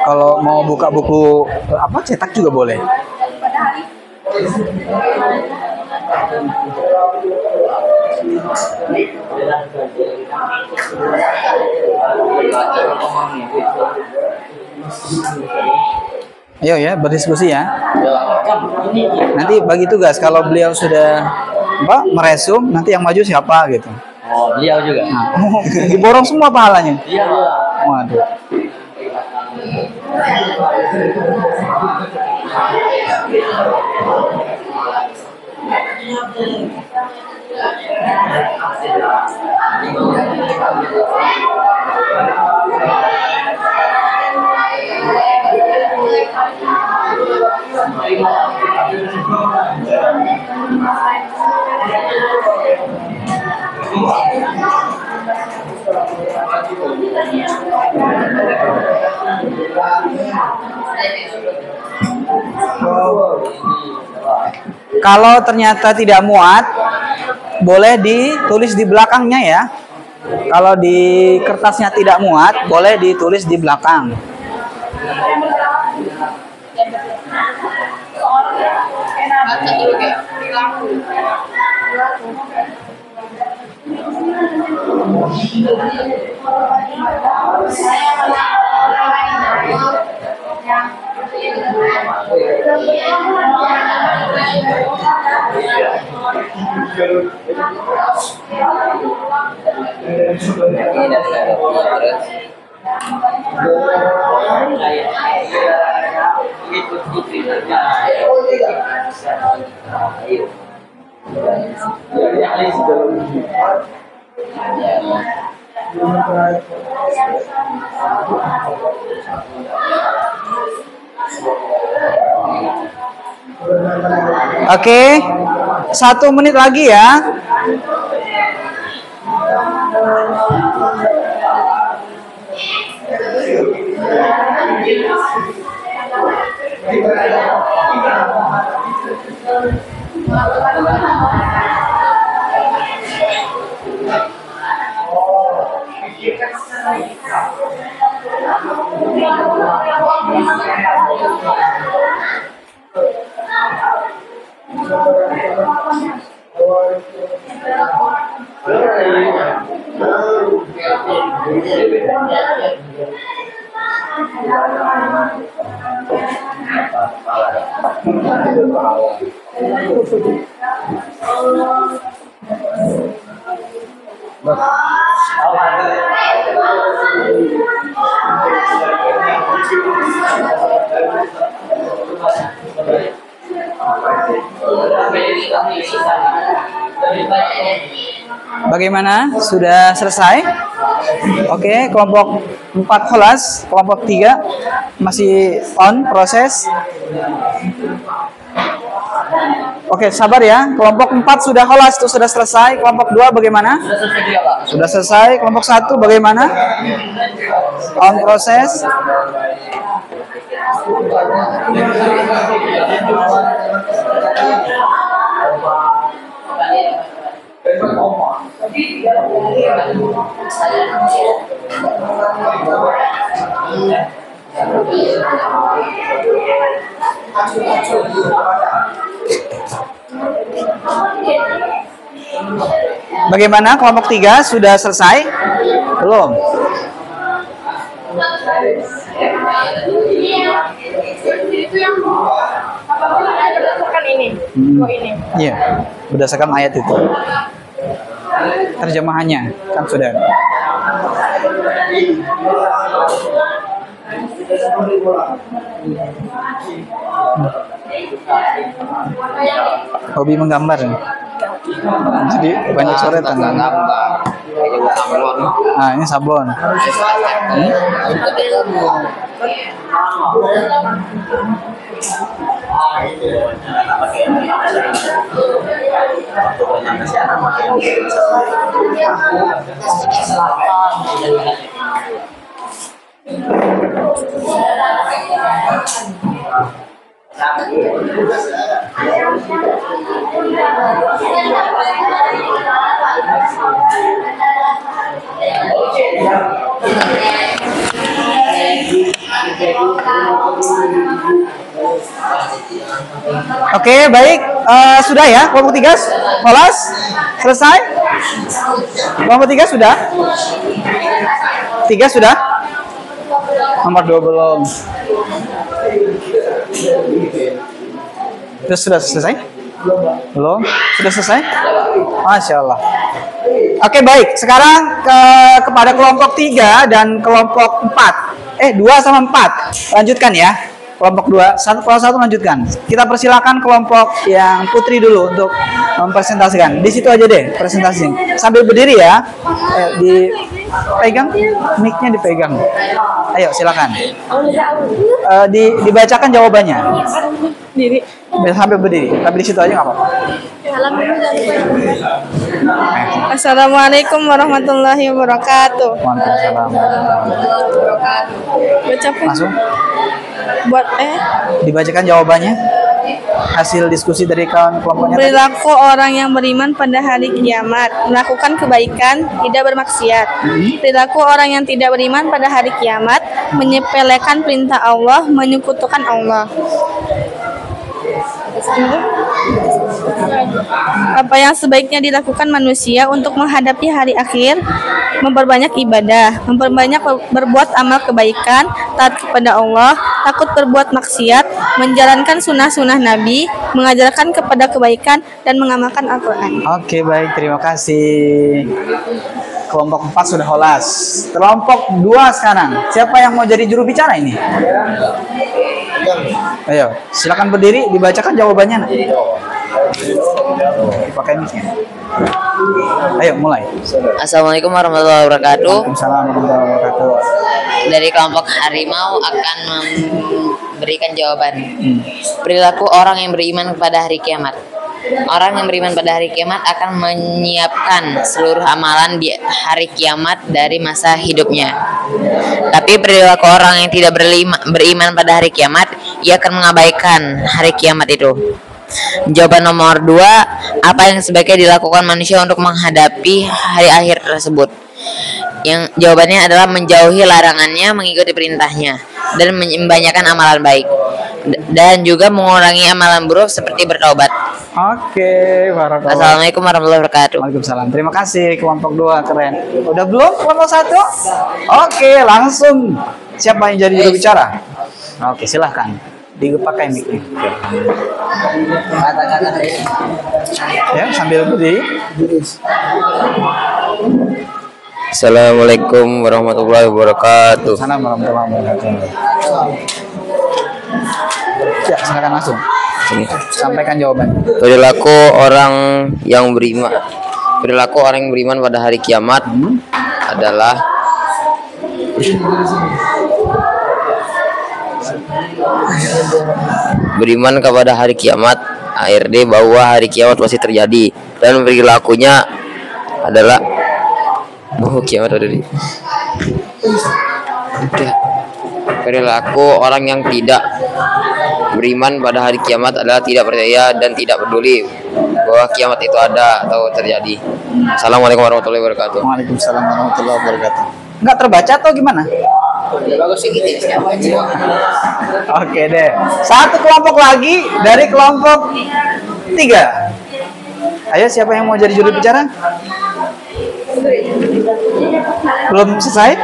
Kalau mau buka buku apa cetak juga boleh. Ayo ya, berdiskusi ya. Nanti bagi tugas kalau beliau sudah meresum, nanti yang maju siapa gitu. Oh, beliau juga. Nah, diborong semua pahalanya. Iya. Waduh. Kalau ternyata tidak muat, boleh ditulis di belakangnya ya. Kalau di kertasnya tidak muat, boleh ditulis di belakang. Oke, 1 menit lagi ya. Bagaimana? Sudah selesai? Oke, kelompok 4 kholas, kelompok 3 masih on proses. Oke, sabar ya. Kelompok 4 sudah kholas, itu sudah selesai. Kelompok 2 bagaimana? Sudah selesai. Kelompok 1 bagaimana? On proses. Bagaimana kelompok 3 sudah selesai? Belum. Berdasarkan ini. Iya, berdasarkan ayat itu. Terjemahannya kan sudah. Hobi menggambar. Jadi banyak coretan. Nah, ini sablon. Oke, baik. Sudah ya, kelompok 3 kelas selesai. Kelompok 3 sudah. 3 sudah. Nomor 2 belum. Sudah selesai? Belum? Sudah selesai? Masya Allah. Oke, baik. Sekarang kepada kelompok 3 dan kelompok 4. 2 sama 4. Lanjutkan ya. Kelompok 2, kalau 1 lanjutkan. Kita persilakan kelompok yang putri dulu untuk mempresentasikan. Di situ aja deh presentasi. Sambil berdiri ya. Dipegang, mic-nya dipegang. Ayo silakan. Dibacakan jawabannya. Diri. Sambil berdiri. Tapi di situ aja nggak apa-apa. Assalamualaikum warahmatullahi wabarakatuh. Waalaikumsalam. Baca Langsung. buat Dibacakan jawabannya. Hasil diskusi dari kawan kelompoknya. Perilaku orang yang beriman pada hari kiamat, melakukan kebaikan, tidak bermaksiat. Perilaku orang yang tidak beriman pada hari kiamat, menyepelekan perintah Allah, menyekutukan Allah. Apa yang sebaiknya dilakukan manusia untuk menghadapi hari akhir? Memperbanyak ibadah, memperbanyak berbuat amal kebaikan, taat kepada Allah, takut berbuat maksiat, menjalankan sunnah-sunnah Nabi, mengajarkan kepada kebaikan, dan mengamalkan Al-Quran. Oke, baik, terima kasih. Kelompok 4 sudah holas. Kelompok 2 sekarang. Siapa yang mau jadi juru bicara ini? Ayo, silakan berdiri, dibacakan jawabannya. Pakai mic-nya. Ayo, mulai. Assalamualaikum warahmatullahi wabarakatuh. Waalaikumsalam warahmatullahi wabarakatuh. Dari kelompok harimau akan memberikan jawaban. Perilaku orang yang beriman kepada hari kiamat. Orang yang beriman pada hari kiamat akan menyiapkan seluruh amalan di hari kiamat dari masa hidupnya. Tapi perilaku orang yang tidak beriman pada hari kiamat, ia akan mengabaikan hari kiamat itu. Jawaban nomor 2, apa yang sebaiknya dilakukan manusia untuk menghadapi hari akhir tersebut? Yang jawabannya adalah menjauhi larangannya, mengikuti perintahnya, dan membanyakan amalan baik, dan juga mengurangi amalan buruk seperti bertaubat. Oke, barakallah. Assalamualaikum warahmatullahi wabarakatuh. Waalaikumsalam. Terima kasih kelompok 2, keren. Udah belum kelompok 1? Oke, langsung. Siapa yang jadi juru bicara? Oke, silahkan. Dipakai mic-nya. Ya, sambil berdiri. Assalamualaikum warahmatullahi wabarakatuh. Assalamualaikum warahmatullahi wabarakatuh. Ya, silakan langsung. Sampaikan jawabannya. Perilaku orang yang beriman pada hari kiamat adalah beriman kepada hari kiamat, ARD, bahwa hari kiamat pasti terjadi, dan perilakunya adalah bahwa kiamat ada di perilaku orang yang tidak beriman pada hari kiamat adalah tidak percaya dan tidak peduli bahwa kiamat itu ada atau terjadi. Assalamualaikum warahmatullahi wabarakatuh. Waalaikumsalam warahmatullahi wabarakatuh. Enggak terbaca atau gimana? Oke deh. Satu kelompok lagi dari kelompok 3. Ayo, siapa yang mau jadi juru bicara? Belum selesai?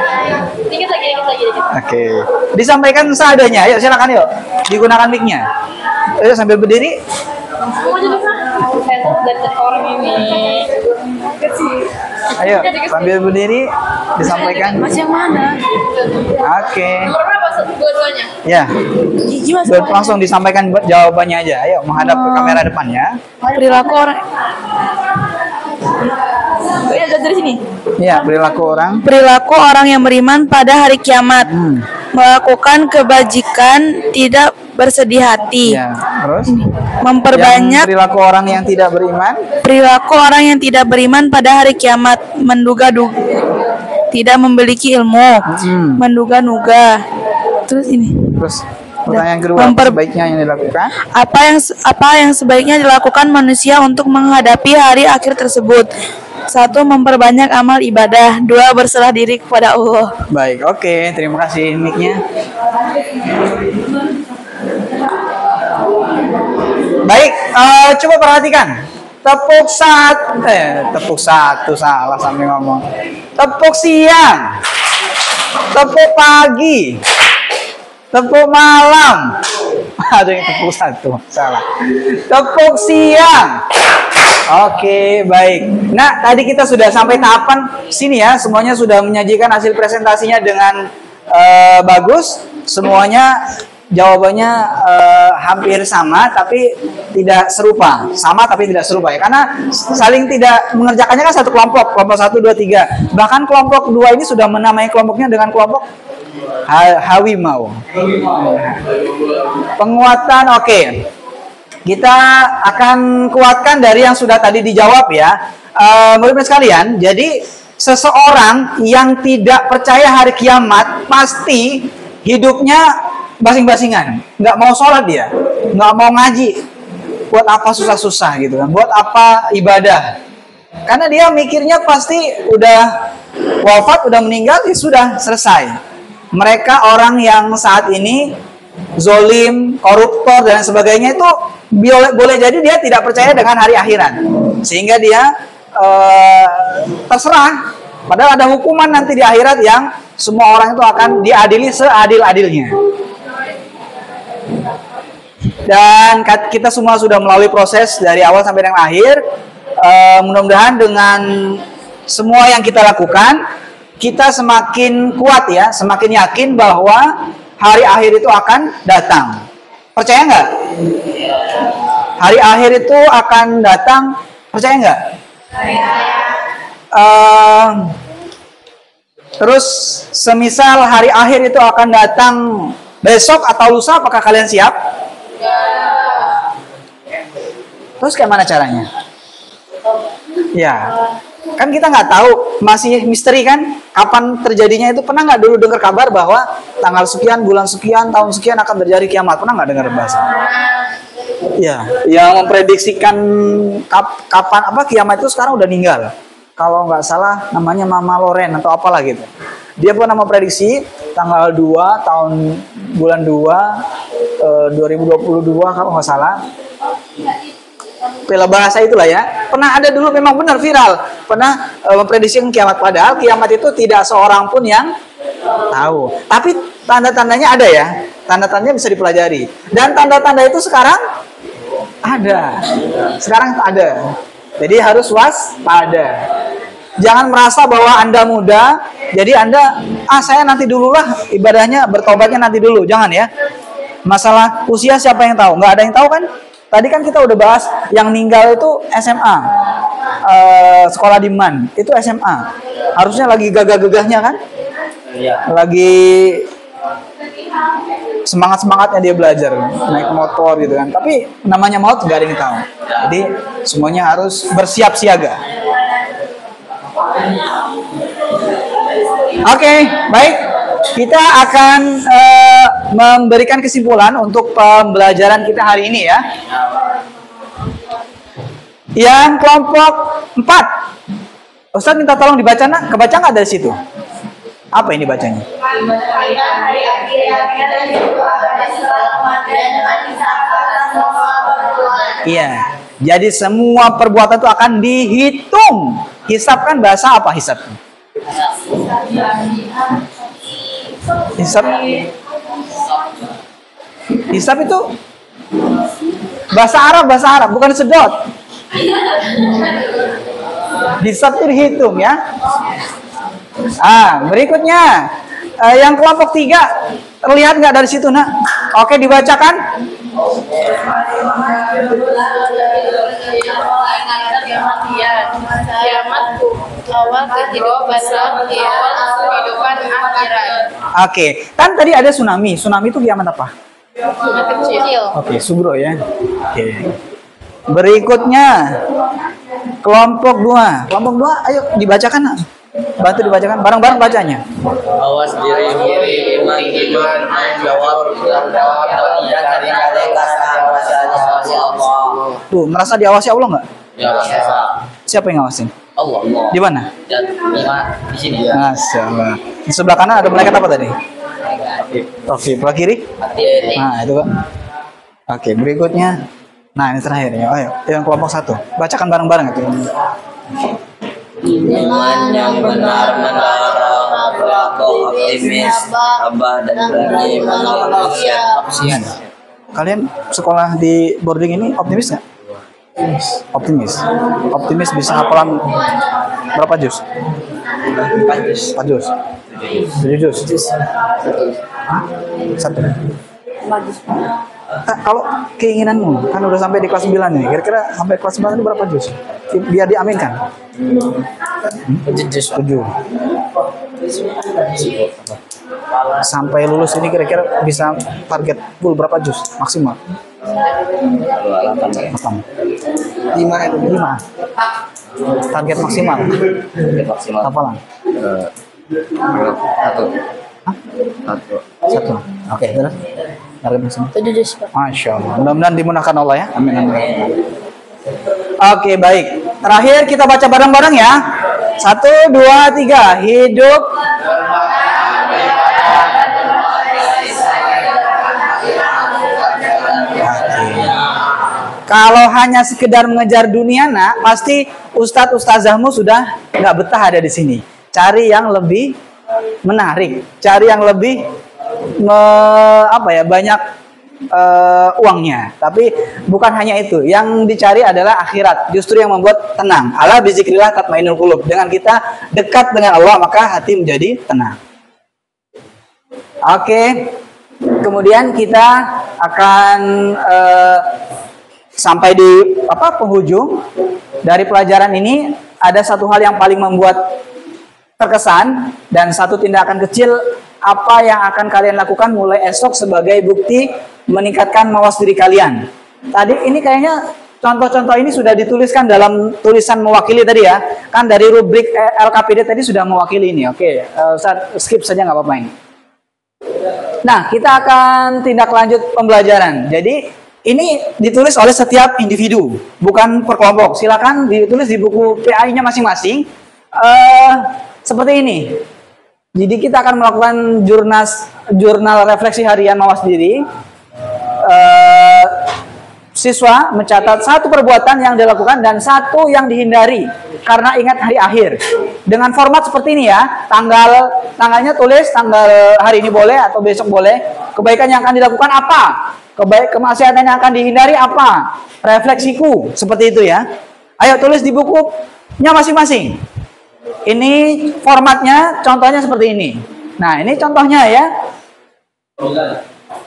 Dikit lagi. Oke. Disampaikan seadanya. Ayo, silakan yuk. Digunakan mic-nya. Ayo, sambil berdiri. Orang ini. Ayo, sambil berdiri disampaikan. Mas yang mana? Oke. Dua-duanya. Ya. Langsung disampaikan jawabannya aja. Ayo, menghadap ke kamera depan ya. Perilaku orang. Dari sini. Ya, perilaku orang yang beriman pada hari kiamat, melakukan kebajikan, tidak bersedih hati. Ya, terus Memperbanyak perilaku orang yang tidak beriman. perilaku orang yang tidak beriman pada hari kiamat, menduga-duga, tidak memiliki ilmu, menduga-duga. Terus ini. Terus pertanyaan kedua, apa sebaiknya yang dilakukan? Apa yang sebaiknya dilakukan manusia untuk menghadapi hari akhir tersebut? 1. Memperbanyak amal ibadah. 2. Berserah diri kepada Allah. Baik, oke, terima kasih mic-nya. Baik, coba perhatikan. Tepuk satu, salah sampai ngomong. Tepuk siang, tepuk pagi, tepuk malam. Ada yang tepuk satu, salah. Tepuk siang. Oke, baik. Nah, tadi kita sudah sampai tahapan sini ya. Semuanya sudah menyajikan hasil presentasinya dengan bagus. Semuanya jawabannya hampir sama, tapi tidak serupa. Sama tapi tidak serupa ya. Karena saling tidak mengerjakannya kan satu kelompok. Kelompok 1, 2, 3. Bahkan kelompok 2 ini sudah menamai kelompoknya dengan kelompok Hawimau. Penguatan, oke. Kita akan kuatkan dari yang sudah tadi dijawab ya. Murid-murid sekalian, jadi seseorang yang tidak percaya hari kiamat pasti hidupnya basing-basingan. Nggak mau sholat dia, nggak mau ngaji. Buat apa susah-susah gitu kan? Buat apa ibadah? Karena dia mikirnya pasti udah wafat, udah meninggal, ya sudah selesai. Mereka orang yang saat ini zolim, koruptor dan sebagainya itu boleh jadi dia tidak percaya dengan hari akhirat, sehingga dia terserah. Padahal ada hukuman nanti di akhirat yang semua orang itu akan diadili seadil-adilnya. Dan kita semua sudah melalui proses dari awal sampai dengan akhir. Mudah-mudahan dengan semua yang kita lakukan, kita semakin kuat ya, semakin yakin bahwa hari akhir itu akan datang. Percaya nggak? Hari akhir itu akan datang, percaya nggak? Terus semisal hari akhir itu akan datang besok atau lusa, apakah kalian siap? Terus kayak mana caranya? Ya, kan kita nggak tahu, masih misteri kan, kapan terjadinya itu. Pernah nggak dulu dengar kabar bahwa tanggal sekian, bulan sekian, tahun sekian akan terjadi kiamat? Pernah nggak dengar bahasa? Ya, yang memprediksikan kapan kiamat itu sekarang udah meninggal. Kalau nggak salah namanya Mama Loren atau apalah gitu. Dia pernah memprediksi tanggal 2 tahun bulan 2 2022 kalau nggak salah. Bela bahasa itulah ya. Pernah ada dulu, memang benar viral. Pernah memprediksi kiamat, padahal kiamat itu tidak seorang pun yang tahu. Tapi tanda-tandanya ada ya. Tanda-tandanya bisa dipelajari. Dan tanda-tanda itu sekarang ada. Sekarang ada. Jadi harus waspada. Jangan merasa bahwa Anda muda, jadi Anda, saya nanti dululah ibadahnya, bertobatnya nanti dulu. Jangan ya. Masalah usia siapa yang tahu? Nggak ada yang tahu kan? Tadi kan kita udah bahas yang meninggal itu SMA. Sekolah di MAN, itu SMA. Harusnya lagi gagah-gagahnya kan? Lagi semangat-semangatnya dia belajar, naik motor gitu kan. Tapi namanya maut nggak ada yang tahu. Jadi semuanya harus bersiap siaga. Oke, baik. Kita akan memberikan kesimpulan untuk pembelajaran kita hari ini ya. Yang kelompok 4. Ustadz minta tolong dibaca, nak. Kebaca nggak dari situ? Apa ini bacanya? Iya. Jadi semua perbuatan itu akan dihitung. Hisab kan bahasa apa hisab? Hisab itu bahasa Arab, bukan sedot. Hisab itu dihitung ya. Berikutnya yang kelompok 3, terlihat nggak dari situ, nak? Oke, dibacakan. Kiamat awal kehidupan kehidupan akhirat. Oke, kan tadi ada tsunami. Tsunami itu kiamat apa? Kiamat kecil. Oke, subro ya. Oke. Berikutnya kelompok 2. Kelompok 2, ayo dibacakan, nak. Bantu dibacakan, bareng-bareng bacanya. Awas diri iman jawab Tuh, merasa diawasi Allah nggak? ya. Siapa yang ngawasin? Allah. Di mana? Dan di sini. Masya Allah. Di sebelah kanan ada malaikat apa tadi? Oke, sebelah kiri? Nah, itu Pak. Oke, berikutnya. Nah, ini terakhir ya. Ayo, yang kelompok 1. Bacakan bareng-bareng itu. Iman yang benar melarang berlaku optimis, abah dan berani menolak maksiat. Kalian sekolah di boarding ini optimis nggak? Optimis bisa hafalan berapa juz? 4 juz. 7 juz. 1. Kalau keinginanmu kan udah sampai di kelas 9 nih, kira-kira sampai kelas 9 ini berapa juz? Biar diaminkan. 7. Sampai lulus ini kira-kira bisa target full berapa juz maksimal? 8. 5. Target maksimal. Hafalan. 1. Oke, terus. Target maksimal. 7 juz, Pak. Masya Allah. Mudah-mudahan dimudahkan Allah ya. Amin. Oke, baik. Terakhir kita baca bareng-bareng ya. 1, 2, 3. Hidup Kalau hanya sekedar mengejar dunia, nak, pasti ustadz ustazahmu sudah nggak betah ada di sini. Cari yang lebih menarik, cari yang lebih banyak uangnya. Tapi bukan hanya itu, yang dicari adalah akhirat. Justru yang membuat tenang. Ala bizikrillah tatmainul qulub. Dengan kita dekat dengan Allah, maka hati menjadi tenang. Oke. Kemudian kita akan sampai di penghujung dari pelajaran ini. Ada satu hal yang paling membuat terkesan dan satu tindakan kecil apa yang akan kalian lakukan mulai esok sebagai bukti meningkatkan mawas diri kalian. Tadi ini kayaknya contoh-contoh ini sudah dituliskan dalam tulisan mewakili tadi ya. Kan dari rubrik LKPD tadi sudah mewakili ini. Oke, skip saja nggak apa-apa ini. Nah, kita akan tindak lanjut pembelajaran. Jadi ini ditulis oleh setiap individu, bukan per kelompok. Silakan ditulis di buku PAI-nya masing-masing. Seperti ini. Jadi kita akan melakukan jurnal refleksi harian mawas diri. Siswa mencatat satu perbuatan yang dilakukan dan satu yang dihindari karena ingat hari akhir. Dengan format seperti ini ya, tanggalnya tulis tanggal hari ini boleh atau besok boleh. Kebaikan yang akan dilakukan apa? Kemaksiatan yang akan dihindari apa? Refleksiku, seperti itu ya. Ayo tulis di bukunya masing-masing. Ini formatnya, contohnya seperti ini. Nah, ini contohnya ya.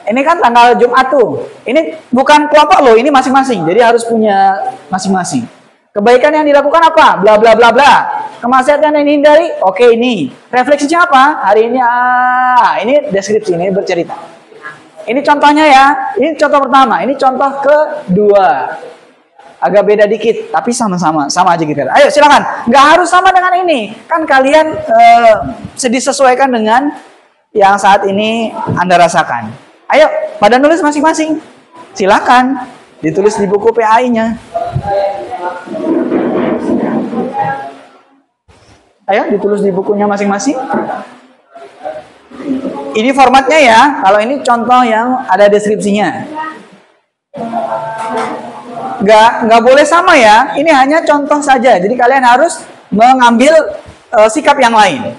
Ini kan tanggal Jumat tuh. Ini bukan kelompok loh, ini masing-masing. Jadi harus punya masing-masing. Kebaikan yang dilakukan apa? Bla bla bla bla. Kemaksiatan yang dihindari? Oke, ini. Refleksinya apa? Hari ini ini deskripsi, ini bercerita. Ini contohnya ya. Ini contoh pertama, ini contoh kedua. Agak beda dikit, tapi sama aja gitu. Ayo silakan. Nggak harus sama dengan ini. Kan kalian disesuaikan dengan yang saat ini Anda rasakan. Ayo, pada nulis masing-masing. Silakan ditulis di buku PAI-nya. Ayo ditulis di bukunya masing-masing. Ini formatnya ya. Kalau ini contoh yang ada deskripsinya. Nggak boleh sama ya. Ini hanya contoh saja. Jadi kalian harus mengambil sikap yang lain.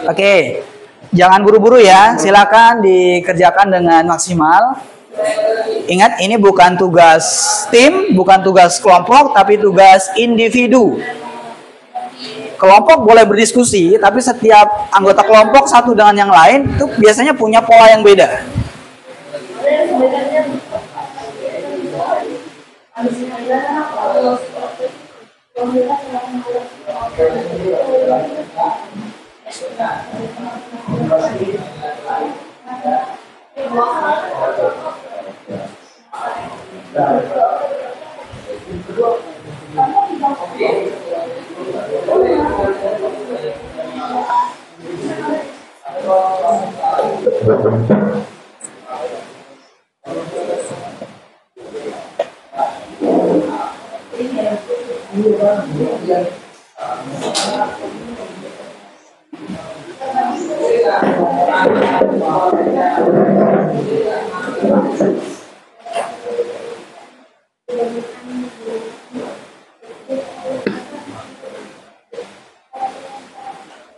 Oke, jangan buru-buru ya. Silakan dikerjakan dengan maksimal. Ingat, ini bukan tugas tim, bukan tugas kelompok, tapi tugas individu. Kelompok boleh berdiskusi, tapi setiap anggota kelompok satu dengan yang lain itu biasanya punya pola yang beda.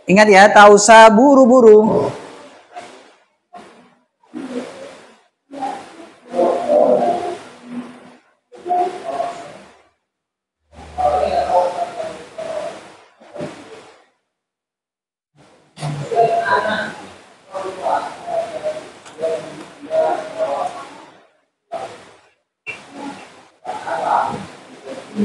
Ingat ya, tak usah buru-buru. Kalau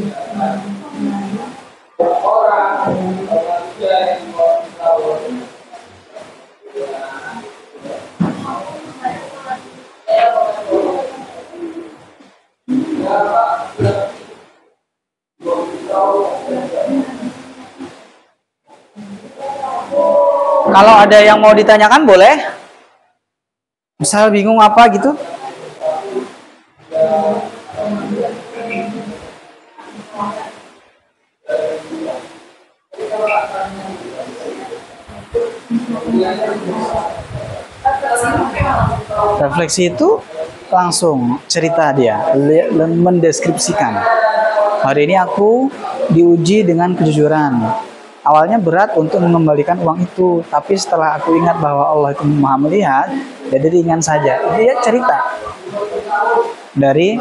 ada yang mau ditanyakan boleh. Misal bingung apa gitu. Refleksi itu langsung cerita dia, mendeskripsikan. Hari ini aku diuji dengan kejujuran. Awalnya berat untuk mengembalikan uang itu, tapi setelah aku ingat bahwa Allah itu Maha melihat, jadi ringan saja. Dia cerita dari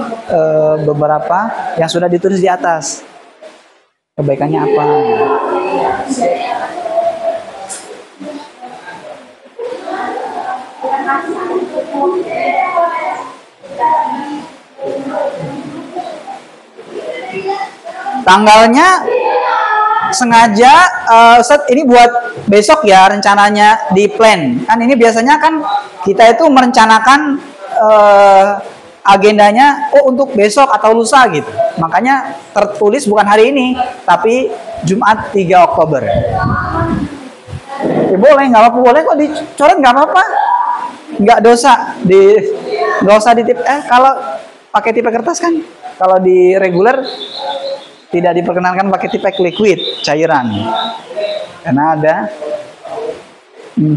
beberapa yang sudah ditulis di atas. Kebaikannya apa? Tanggalnya sengaja Ustadz ini buat besok ya, rencananya di plan. Kan ini biasanya kan kita itu merencanakan agendanya untuk besok atau lusa gitu. Makanya tertulis bukan hari ini, tapi Jumat 3 Oktober. Ya boleh, nggak apa-apa, boleh kok dicoret, nggak apa-apa. Nggak dosa, nggak usah ditip. Kalau pakai tipe kertas kan, kalau di reguler tidak diperkenankan pakai tipek liquid, cairan. Karena ada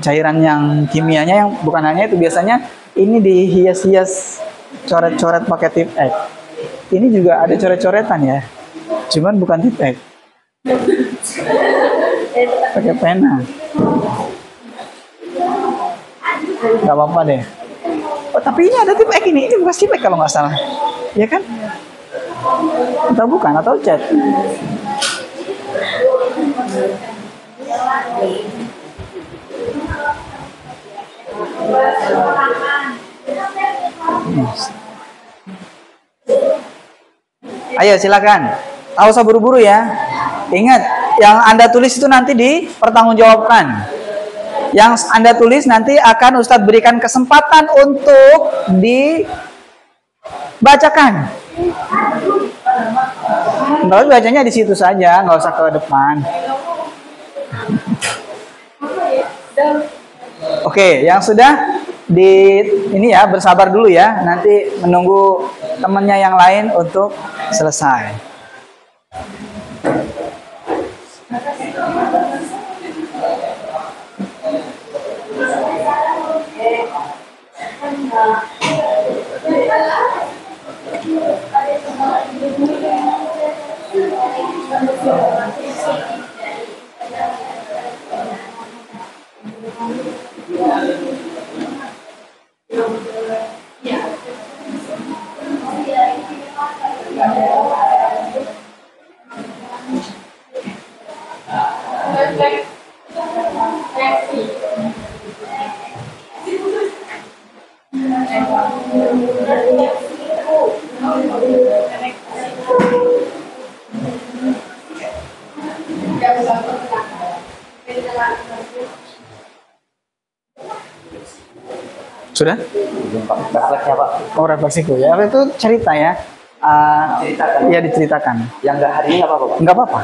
cairan yang kimianya yang bukan hanya itu, biasanya ini dihias-hias coret-coret pakai tipek. Ini juga ada coret-coretan ya. Cuman bukan tipek. Pakai pena. Gak apa-apa deh. Oh, tapi ini ada tipek ini bukan tipek kalau nggak salah. Ya kan? Atau bukan, atau cat. Ayo silakan. Tak usah buru-buru ya. Ingat, yang Anda tulis itu nanti dipertanggungjawabkan. Yang Anda tulis nanti akan Ustadz berikan kesempatan untuk dibacakan. Kalau bacanya di situ saja, nggak usah ke depan. Oke, yang sudah ini ya, bersabar dulu ya. Nanti menunggu temannya yang lain untuk selesai. Sudah? Refleksnya Pak. Oh, refleksiku ya. Itu cerita ya. Ya diceritakan. Yang nggak hari ini nggak apa-apa Pak? Nggak apa-apa.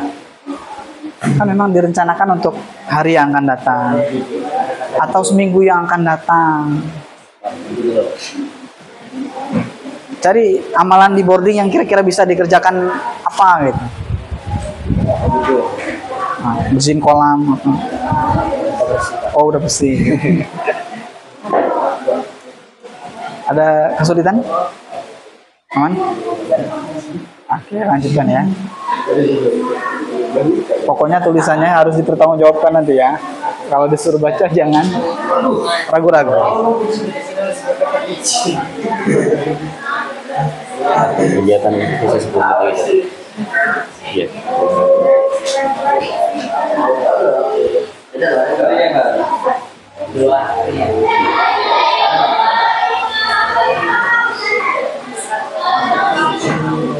Kan memang direncanakan untuk hari yang akan datang. Atau seminggu yang akan datang. Cari amalan di boarding yang kira-kira bisa dikerjakan apa gitu. Nah, bersihin kolam. Oh, udah bersih. Ada kesulitan? Aman? Oke, lanjutkan ya. Pokoknya tulisannya harus dipertanggungjawabkan nanti ya. Kalau disuruh baca jangan ragu-ragu. Kegiatan khusus untuk iya.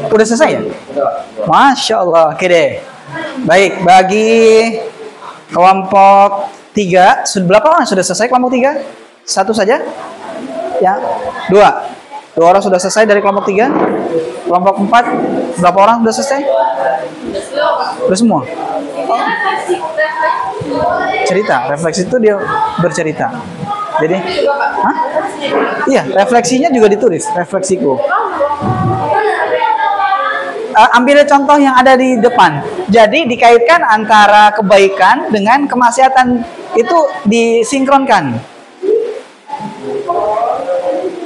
Udah selesai ya? Masya Allah. Oke deh. Baik, bagi kelompok 3, berapa orang sudah selesai kelompok 3? Satu saja? Ya, dua orang sudah selesai dari kelompok 3. Kelompok 4, berapa orang sudah selesai? Sudah semua? Cerita, refleksi itu dia bercerita. Jadi, hah? Iya, refleksinya juga ditulis, refleksiku. Ambil contoh yang ada di depan. Jadi dikaitkan antara kebaikan dengan kemaksiatan, itu disinkronkan.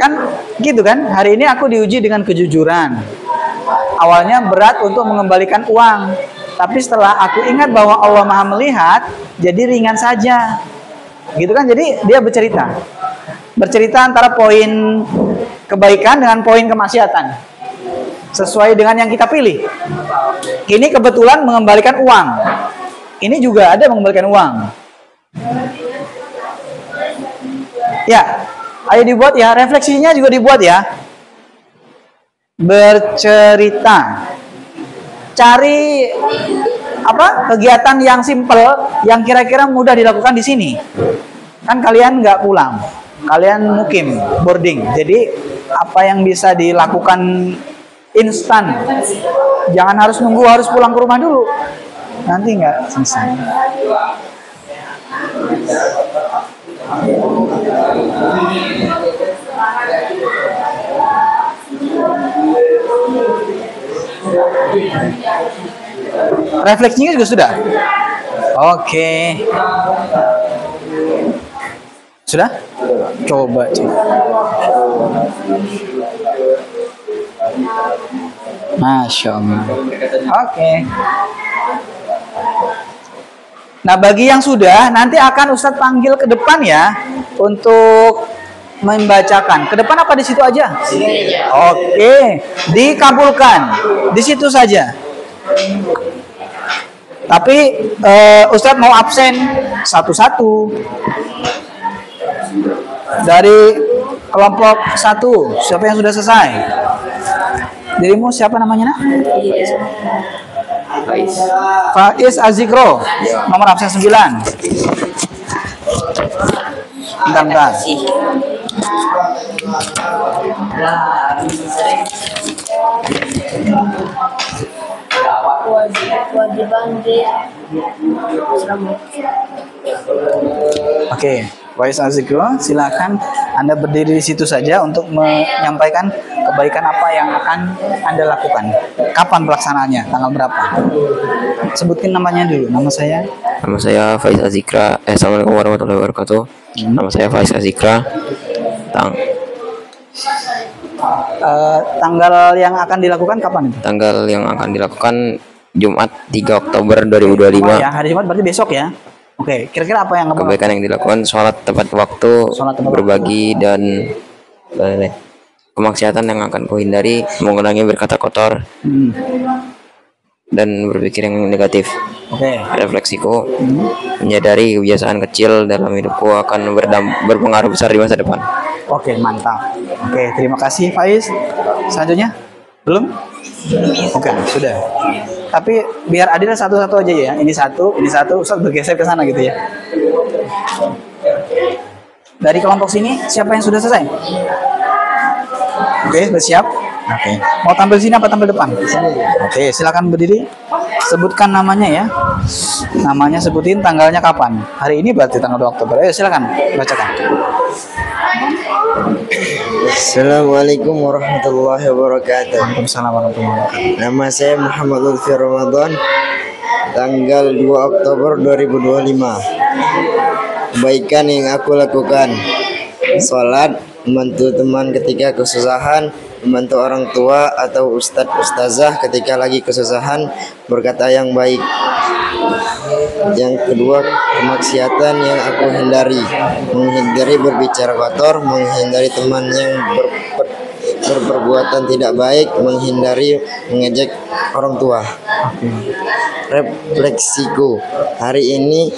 Kan gitu kan? Hari ini aku diuji dengan kejujuran. Awalnya berat untuk mengembalikan uang, tapi setelah aku ingat bahwa Allah Maha melihat, jadi ringan saja. Gitu kan? Jadi dia bercerita antara poin kebaikan dengan poin kemaksiatan, sesuai dengan yang kita pilih. Ini kebetulan mengembalikan uang, ini juga ada mengembalikan uang. Ya, ayo dibuat ya, refleksinya juga dibuat ya. Bercerita, cari kegiatan yang simple, yang kira-kira mudah dilakukan di sini. Kan kalian nggak pulang, kalian mukim, boarding. Jadi apa yang bisa dilakukan instan, jangan harus nunggu harus pulang ke rumah dulu, nanti nggak selesai. Refleksinya juga sudah. Oke. Sudah? Coba cek. Masya Allah. Oke. Nah, bagi yang sudah, nanti akan Ustadz panggil ke depan ya untuk membacakan. Ke depan apa di situ aja? Oke, dikabulkan. Di situ saja. Tapi Ustadz mau absen satu-satu. Dari kelompok 1, siapa yang sudah selesai? Dirimu siapa namanya, Nak? Faiz Azikro, nomor absen 9. Bentar. Oke, Faiz Azikro, silakan Anda berdiri di situ saja untuk menyampaikan kebaikan apa yang akan Anda lakukan. Kapan pelaksanaannya? Tanggal berapa? Sebutkan namanya dulu. Nama saya Faiz Azikra. Assalamualaikum warahmatullahi wabarakatuh. Nama saya Faiz Azikra. Tanggal yang akan dilakukan kapan itu? Tanggal yang akan dilakukan Jumat 3 Oktober 2025. Oh ya, hari Jumat berarti besok ya. Oke, kira-kira apa yang kebaikan yang dilakukan? Sholat tepat waktu, berbagi, dan kemaksiatan yang akan kuhindari, mengurangi berkata kotor, dan berpikir yang negatif. Refleksiku, menyadari kebiasaan kecil dalam hidupku akan berpengaruh besar di masa depan. Oke, mantap. Oke, terima kasih Faiz. Selanjutnya? Belum? Bukan, sudah. Tapi biar adil satu-satu aja ya. Ini satu, Ustaz bergeser ke sana gitu ya. Dari kelompok sini, siapa yang sudah selesai? Oke, bersiap. Oke. Mau tampil sini apa tampil depan? Oke, silakan berdiri. Sebutkan namanya ya. Namanya sebutin, tanggalnya kapan. Hari ini berarti tanggal 2 Oktober. Ayo silakan bacakan. Assalamualaikum warahmatullahi wabarakatuh. Waalaikumsalam warahmatullahi wabarakatuh. Nama saya Muhammad Lutfi Ramadan. Tanggal 2 Oktober 2025. Kebaikan yang aku lakukan: sholat, membantu teman ketika kesusahan, membantu orang tua atau ustazah ketika lagi kesusahan, berkata yang baik. Yang kedua, kemaksiatan yang aku menghindari berbicara kotor, menghindari teman yang berperbuatan tidak baik, menghindari mengejek orang tua. Refleksiku, hari ini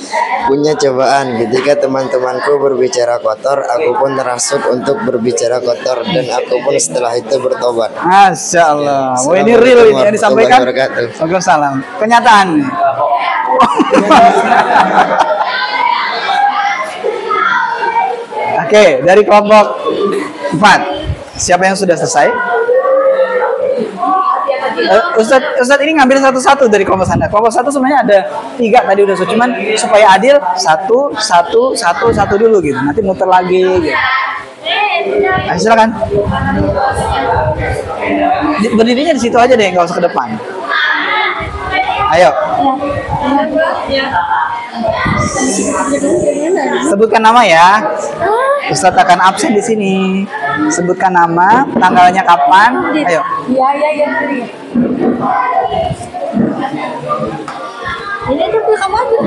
punya cobaan ketika teman-temanku berbicara kotor, aku pun terasuk untuk berbicara kotor dan aku pun setelah itu bertobat. Masya Allah. Oh, ini real ini yang disampaikan. Waalaikumsalam. Kenyataan. Oke, dari kelompok 4. Siapa yang sudah selesai? Ustadz ini ngambil satu-satu dari kelompok sana. Kelompok 1 sebenarnya ada 3 tadi udah, cuman supaya adil satu dulu gitu. Nanti muter lagi gitu. Ayo silakan. Berdirinya di situ aja deh, nggak usah ke depan. Ayo. Sebutkan nama ya. Ustadz akan absen di sini. Sebutkan nama, tanggalnya kapan. Ayo. Iya. Ini tuh kamu aja.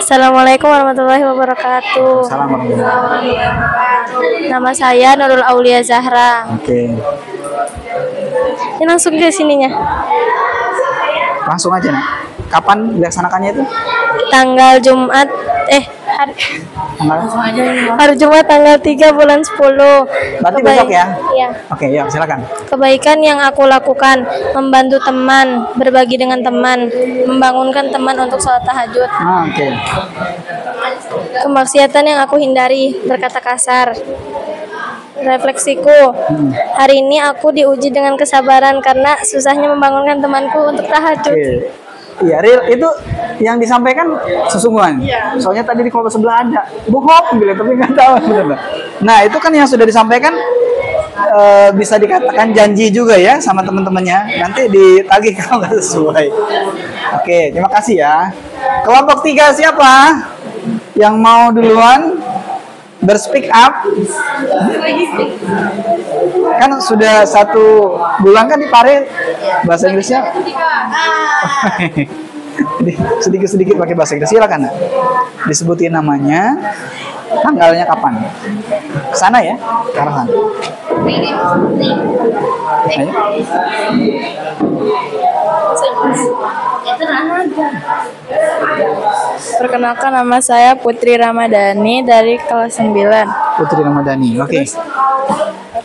Assalamualaikum warahmatullahi wabarakatuh. Assalamualaikum. Nama saya Nurul Aulia Zahra. Oke. Ini langsung ke sininya. Langsung aja nak. Kapan dilaksanakannya itu? Tanggal Jumat hari Jumat tanggal 3 bulan 10. Berarti besok ya? Iya. Oke, ya silakan. Kebaikan yang aku lakukan, membantu teman, berbagi dengan teman, membangunkan teman untuk sholat tahajud. Oke. Kemaksiatan yang aku hindari, berkata kasar. Refleksiku, hari ini aku diuji dengan kesabaran karena susahnya membangunkan temanku untuk tahajud. Oke. Iya, real itu yang disampaikan sesungguhan. Soalnya tadi di kelompok sebelah ada bohong bilang tapi nggak tahu benar. Nah itu kan yang sudah disampaikan bisa dikatakan janji juga ya sama teman-temannya. Nanti ditagih kalau nggak sesuai. Oke, terima kasih ya. Kelompok 3 siapa yang mau duluan berspeak up? Kan sudah 1 bulan kan di Pare bahasa Inggrisnya. Sedikit-sedikit pakai bahasa Inggris. Silakan nak. Disebutin namanya, tanggalnya kapan. Kesana ya, ke arah sana. Ayo. Perkenalkan, nama saya Putri Ramadhani dari kelas 9. Putri Ramadhani. Oke.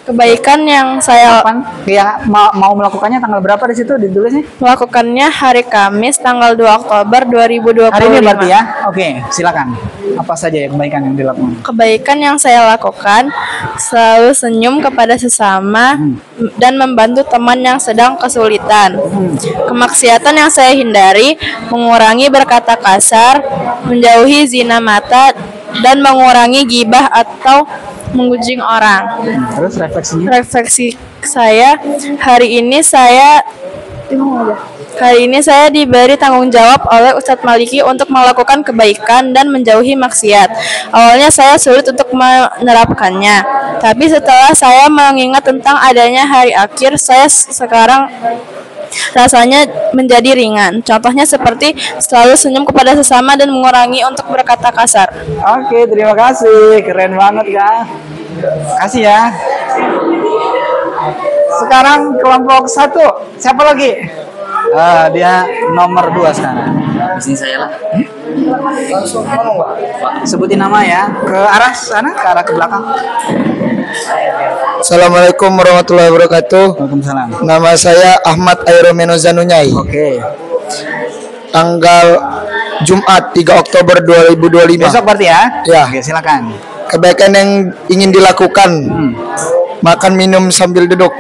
Kebaikan yang saya Kapan? Ya, mau melakukannya tanggal berapa di situ ditulisnya? melakukannya hari Kamis tanggal 2 Oktober 2025. Hari ini berarti ya? Oke, silakan. Apa saja ya kebaikan yang dilakukan? Kebaikan yang saya lakukan, selalu senyum kepada sesama dan membantu teman yang sedang kesulitan. Kemaksiatan yang saya hindari, mengurangi berkata kasar, menjauhi zina mata, dan mengurangi gibah atau mengunjing orang. Terus refleksinya? Refleksi saya, hari ini saya diberi tanggung jawab oleh Ustadz Maliki untuk melakukan kebaikan dan menjauhi maksiat. Awalnya saya sulit untuk menerapkannya, tapi setelah saya mengingat tentang adanya hari akhir, saya sekarang rasanya menjadi ringan. Contohnya seperti selalu senyum kepada sesama dan mengurangi untuk berkata kasar. Oke, terima kasih. Keren banget ya. Kasih ya. Sekarang kelompok 1. Siapa lagi? Dia nomor 2 sekarang. Di sini saya lah. Langsung ngomong, Pak. Sebutin nama ya. Ke arah sana, ke arah ke belakang. Assalamualaikum warahmatullahi wabarakatuh. Waalaikumsalam. Nama saya Ahmad Airomeno Zanunyai. Oke. Tanggal Jumat 3 Oktober 2025. Besok berarti ya? Ya. Oke, silakan. Kebaikan yang ingin dilakukan, makan minum sambil duduk.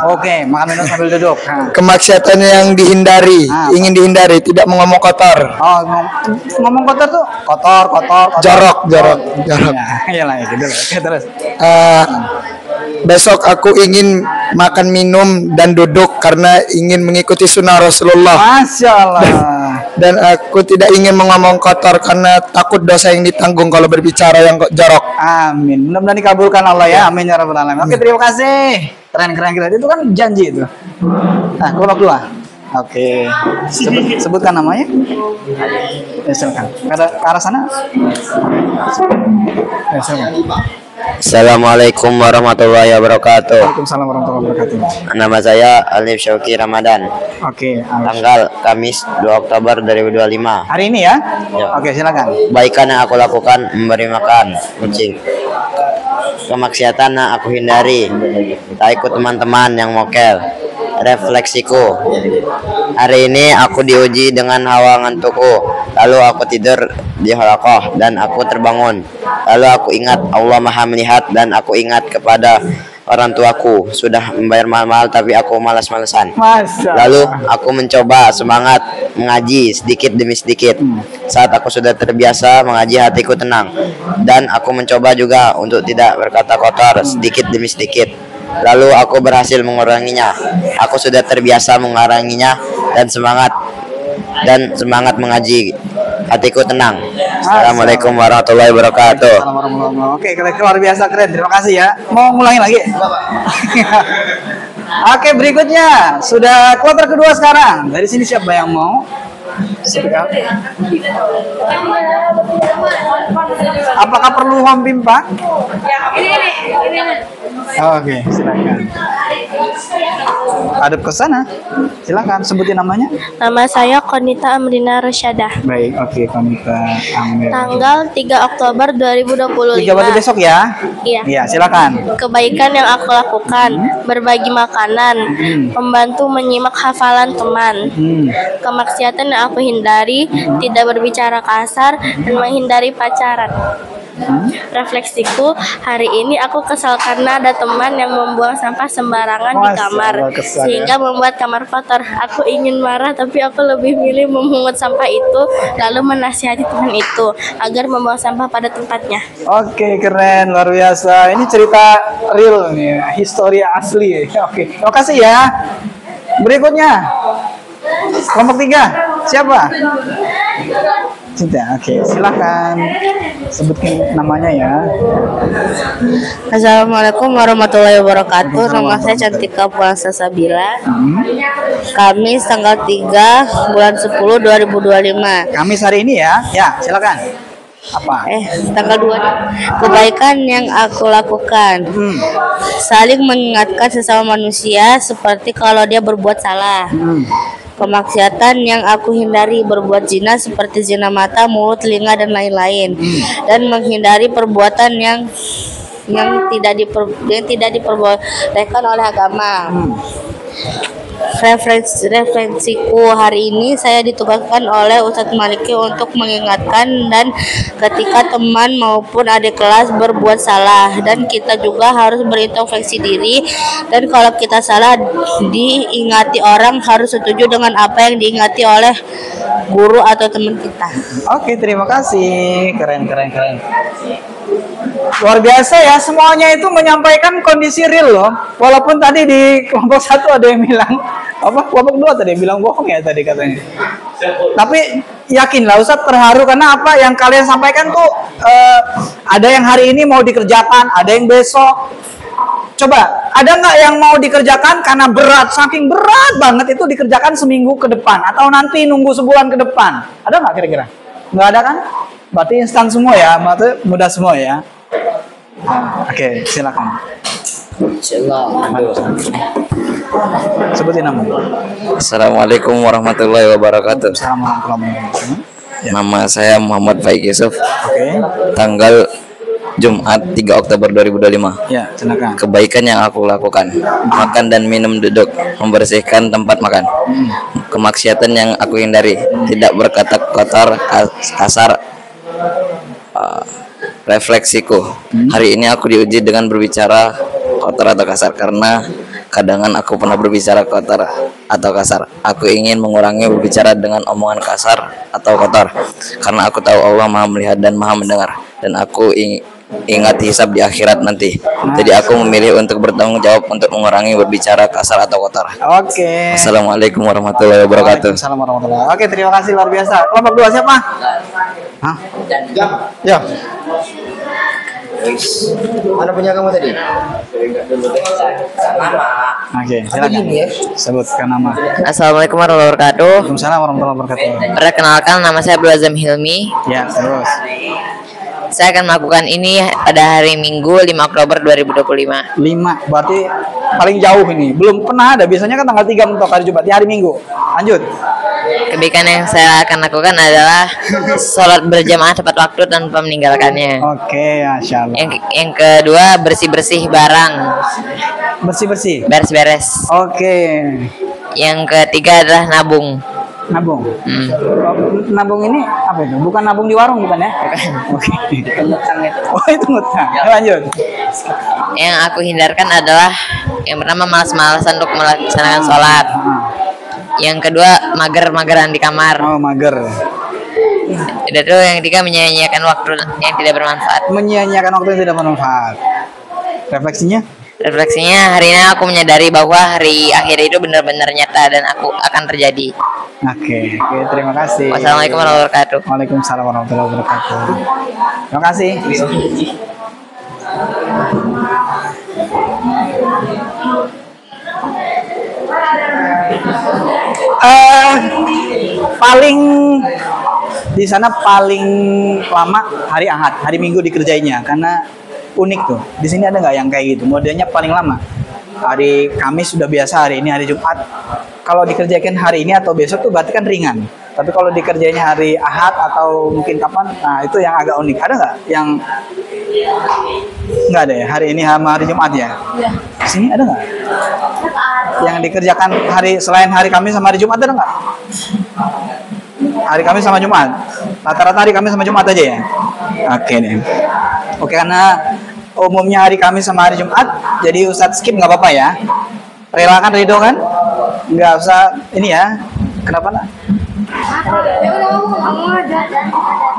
Oke, makan minum sambil duduk. Kemaksiatan yang dihindari, ingin dihindari, tidak ngomong kotor. Oh, ngomong kotor tuh kotor. Jorok. Iya lah, gitu lah. Oke, terus. Besok aku ingin makan minum dan duduk karena ingin mengikuti sunnah Rasulullah. Masya Allah. Dan aku tidak ingin ngomong kotor karena takut dosa yang ditanggung kalau berbicara yang jorok. Amin. Mudah-mudahan dikabulkan Allah ya. Amin ya rabbal alamin. Oke, terima kasih. Keren. Itu kan janji itu. Nah, kelompok 2. Oke. Sebutkan namanya. Ya, silakan. Ke arah sana. Ya, silakan. Assalamualaikum warahmatullahi wabarakatuh. Waalaikumsalam warahmatullahi wabarakatuh. Nama saya Alif Syauki Ramadan. Oke, Tanggal Kamis 2 Oktober 2025. hari ini ya? Ya. Oke, silakan. Kebaikan yang aku lakukan memberi makan kucing. Kemaksiatan yang aku hindari, tak ikut teman-teman yang mokel. Refleksiku, hari ini aku diuji dengan hawa ngantukku. Lalu aku tidur di halakoh dan aku terbangun. Lalu aku ingat Allah Maha melihat dan aku ingat kepada orang tuaku sudah membayar mahal-mahal tapi aku malas-malesan. Lalu aku mencoba semangat mengaji sedikit demi sedikit. Saat aku sudah terbiasa mengaji, hatiku tenang. Dan aku mencoba juga untuk tidak berkata kotor sedikit demi sedikit. Lalu aku berhasil menguranginya. Aku sudah terbiasa menguranginya dan semangat mengaji. Hatiku tenang. Assalamualaikum warahmatullahi wabarakatuh. Oke, luar biasa, keren. Terima kasih ya. Mau ngulangin lagi? Oke, berikutnya sudah kloter kedua sekarang. Dari sini siapa yang mau? Speak up. Apakah perlu home pin, Pak? Oke, silakan. Hadap ke sana. Silakan sebutin namanya. Nama saya Konita Amrina Rosyadah. Baik, oke, Konita Amir. Tanggal 3 Oktober 2025. 3 berarti besok ya? Iya. Iya, silakan. Kebaikan yang aku lakukan, berbagi makanan, membantu menyimak hafalan teman. Kemaksiatan yang aku hindari, tidak berbicara kasar dan menghindari pacaran. Refleksiku, hari ini aku kesal karena ada teman yang membuang sampah sembarangan di kamar sehingga membuat kamar kotor. Aku ingin marah tapi aku lebih milih memungut sampah itu lalu menasihati teman itu agar membuang sampah pada tempatnya. Oke, keren, luar biasa. Ini cerita real nih, historia asli. Oke, terima kasih ya. Berikutnya, kelompok 3, siapa? Cinta, oke, silakan sebutkan namanya ya. Assalamualaikum warahmatullahi wabarakatuh. Nama saya Cantika Puasa Sabila. Kamis tanggal 3 bulan 10 2025. Kamis hari ini ya. Ya, silakan. Apa? Tanggal 2. Kebaikan yang aku lakukan. Saling mengingatkan sesama manusia seperti kalau dia berbuat salah. Kemaksiatan yang aku hindari, berbuat zina seperti zina mata, mulut, telinga dan lain-lain. Dan menghindari perbuatan yang tidak diperbolehkan oleh agama. Referensiku hari ini saya ditugaskan oleh Ustadz Maliki untuk mengingatkan dan ketika teman maupun adik kelas berbuat salah dan kita juga harus berintrospeksi diri dan kalau kita salah diingati orang harus setuju dengan apa yang diingati oleh guru atau teman kita. Oke, terima kasih. Keren. Luar biasa ya, semuanya itu menyampaikan kondisi real loh. Walaupun tadi di kelompok 1 ada yang bilang apa, kelompok 2 tadi bilang bohong ya tadi katanya. Tapi yakinlah Ustadz terharu karena apa yang kalian sampaikan tuh ada yang hari ini mau dikerjakan, ada yang besok. Coba, ada nggak yang mau dikerjakan karena berat, saking berat banget itu dikerjakan seminggu ke depan atau nanti nunggu sebulan ke depan? Ada nggak kira-kira? Nggak ada kan? Berarti instan semua ya, berarti mudah semua ya. Oke, silakan. Sebutin nama. Assalamualaikum warahmatullahi wabarakatuh. Nama saya Muhammad Faik Yusuf. Oke. Tanggal Jumat 3 Oktober 2025. Ya, silakan. Kebaikan yang aku lakukan, makan dan minum duduk, membersihkan tempat makan. Kemaksiatan yang aku hindari, tidak berkata kotor, kasar. Refleksiku, hari ini aku diuji dengan berbicara kotor atau kasar karena kadangan aku pernah berbicara kotor atau kasar. Aku ingin mengurangi berbicara dengan omongan kasar atau kotor karena aku tahu Allah Maha melihat dan Maha mendengar dan aku ingat hisab di akhirat nanti. Jadi aku memilih untuk bertanggung jawab untuk mengurangi berbicara kasar atau kotor. Oke. Assalamualaikum warahmatullahi wabarakatuh. Waalaikumsalam warahmatullahi wabarakatuh. Oke, terima kasih luar biasa. Kelompok 2 siapa? Hah? Ya. Mana punya kamu tadi? Oke, silakan. Sebutkan nama. Assalamualaikum warahmatullahi wabarakatuh. Waalaikumsalam warahmatullahi wabarakatuh. Perkenalkan nama saya Abdul Azam Hilmi. Ya, terus. Saya akan melakukan ini pada hari Minggu 5 Oktober 2025. 5, berarti paling jauh ini. Belum pernah ada, biasanya kan tanggal 3 mentok hari Jumat, di hari Minggu. Lanjut. Kebaikan yang saya akan lakukan adalah sholat berjamaah tepat waktu tanpa meninggalkannya. Oke, Masya Allah. Yang kedua, bersih-bersih barang, Bersih-bersih. beres-beres. Oke. Yang ketiga adalah nabung. Nabung. Nabung ini apa itu? Bukan nabung di warung bukan ya? Oke. Oh, itu ngutang. Lanjut. Yang aku hindarkan adalah yang pertama malas-malasan untuk melaksanakan sholat. Yang kedua mager-mageran di kamar. Oh, mager. Itu yang ketiga menyia-nyiakan waktu yang tidak bermanfaat. Menyia-nyiakan waktu yang tidak bermanfaat. Refleksinya? Refleksinya, hari ini aku menyadari bahwa hari akhir itu benar-benar nyata dan aku akan terjadi. Oke, terima kasih. Wassalamualaikum warahmatullahi wabarakatuh. Waalaikumsalam warahmatullahi wabarakatuh. Terima kasih. Paling di sana paling lama hari Ahad, hari Minggu dikerjainya karena unik tuh. Di sini ada nggak yang kayak gitu? Modelnya paling lama. Hari Kamis sudah biasa, hari ini hari Jumat. Kalau dikerjakan hari ini atau besok tuh berarti kan ringan. Tapi kalau dikerjainya hari Ahad atau mungkin kapan, nah itu yang agak unik. Ada nggak yang nggak ada ya? Hari ini sama hari Jumat ya? Di sini ada nggak? Yang dikerjakan hari selain hari Kamis sama hari Jumat ada nggak? Hari Kamis sama Jumat. Rata-rata hari Kamis sama Jumat aja ya. Oke deh. Oke, karena umumnya hari Kamis sama hari Jumat, jadi Ustadz skip nggak apa-apa ya. Relakan Ridho kan? Nggak usah ini ya. Kenapa nak?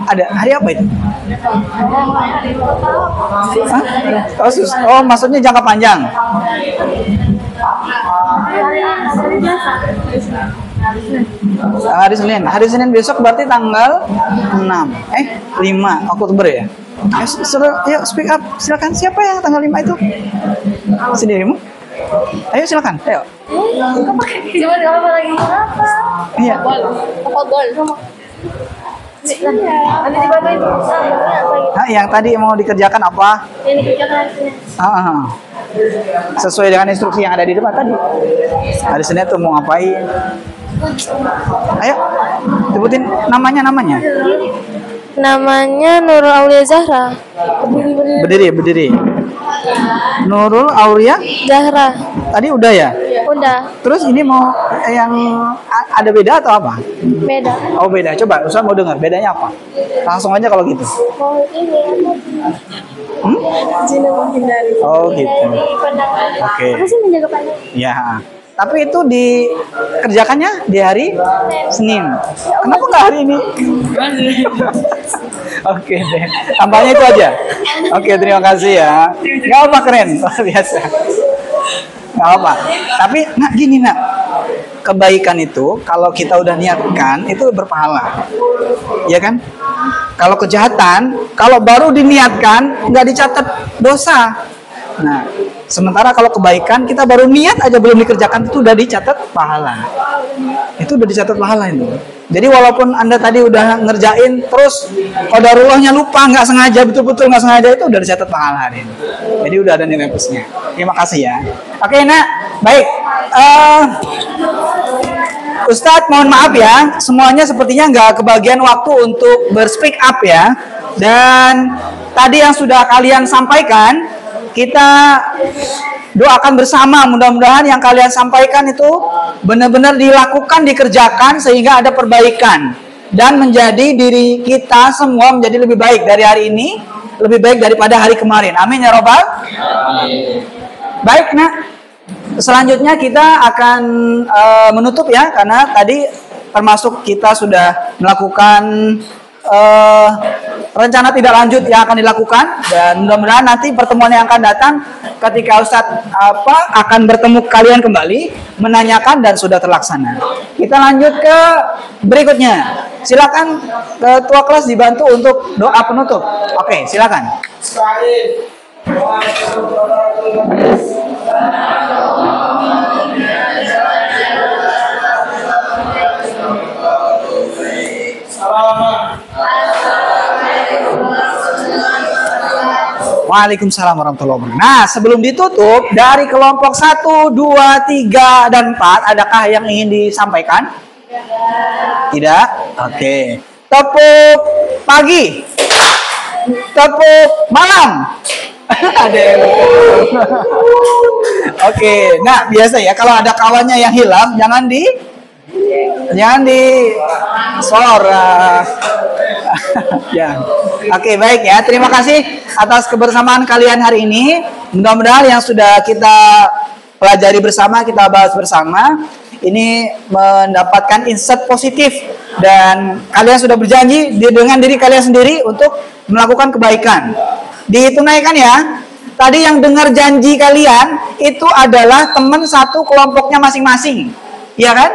Ada hari apa itu? Oh, maksudnya jangka panjang. Hari Senin. Hari Senin besok berarti tanggal 6. 5 Oktober ya. Ayo speak up. Silakan. Siapa yang tanggal 5 itu? Sendirimu? Ayo silakan. Ayo. Coba apa lagi? Iya. Nanti dibantuin. Nah, yang tadi mau dikerjakan apa? Yang dikerjakan. Sesuai dengan instruksi yang ada di depan tadi. Hari Senin tuh mau ngapain? Ayo, sebutin namanya. Namanya Nurul Aulia Zahra. Berdiri. Nurul Aulia Zahra. Tadi udah ya? Udah. Terus ini mau yang ada beda atau apa? Beda. Oh, beda. Coba Ustaz mau dengar bedanya apa? Langsung aja kalau gitu. Mau ini Zina menghindari. Oh, gitu. Oke. Apa sih menjaga pandangan? Ya. Tapi itu dikerjakannya di hari Senin. Kenapa nggak hari ini? Oke deh. Tambahnya itu aja. Oke, terima kasih ya. Nggak apa, keren. Luar biasa. Nggak apa. Tapi nak gini nak. Kebaikan itu kalau kita udah niatkan itu berpahala. Ya kan? Kalau kejahatan, kalau baru diniatkan nggak dicatat dosa. Nah, sementara kalau kebaikan kita baru niat aja belum dikerjakan itu udah dicatat pahala. Itu udah dicatat pahala itu. Jadi walaupun Anda tadi udah ngerjain terus qadarulahnya lupa, nggak sengaja, betul-betul nggak sengaja, itu udah dicatat pahala hari ini. Jadi udah ada nilai plusnya. Terima kasih ya. Oke, nak. Baik. Ustadz mohon maaf ya, semuanya sepertinya nggak kebagian waktu untuk berspeak up ya. Dan tadi yang sudah kalian sampaikan, kita doakan bersama mudah-mudahan yang kalian sampaikan itu benar-benar dilakukan, dikerjakan sehingga ada perbaikan dan menjadi diri kita semua menjadi lebih baik dari hari ini, lebih baik daripada hari kemarin. Amin ya robbal. Baik, nah selanjutnya kita akan menutup ya, karena tadi termasuk kita sudah melakukan rencana tidak lanjut yang akan dilakukan, dan mudah-mudahan nanti pertemuan yang akan datang ketika Ustadz akan bertemu kalian kembali menanyakan dan sudah terlaksana. Kita lanjut ke berikutnya. Silakan ketua kelas dibantu untuk doa penutup. Oke, silakan. Assalamualaikum. Waalaikumsalam warahmatullahi wabarakatuh. Nah, sebelum ditutup, dari kelompok 1, 2, 3, dan 4, adakah yang ingin disampaikan? Tidak? Oke. Tepuk pagi. Tepuk malam. Ada yang Oke, nah biasa ya, kalau ada kawannya yang hilang, jangan di sorak. Ya. Oke, baik ya. Terima kasih atas kebersamaan kalian hari ini. Mudah-mudahan yang sudah kita pelajari bersama, kita bahas bersama, ini mendapatkan insight positif dan kalian sudah berjanji dengan diri kalian sendiri untuk melakukan kebaikan. Ditunaikan ya. Tadi yang dengar janji kalian itu adalah teman satu kelompoknya masing-masing. Iya kan?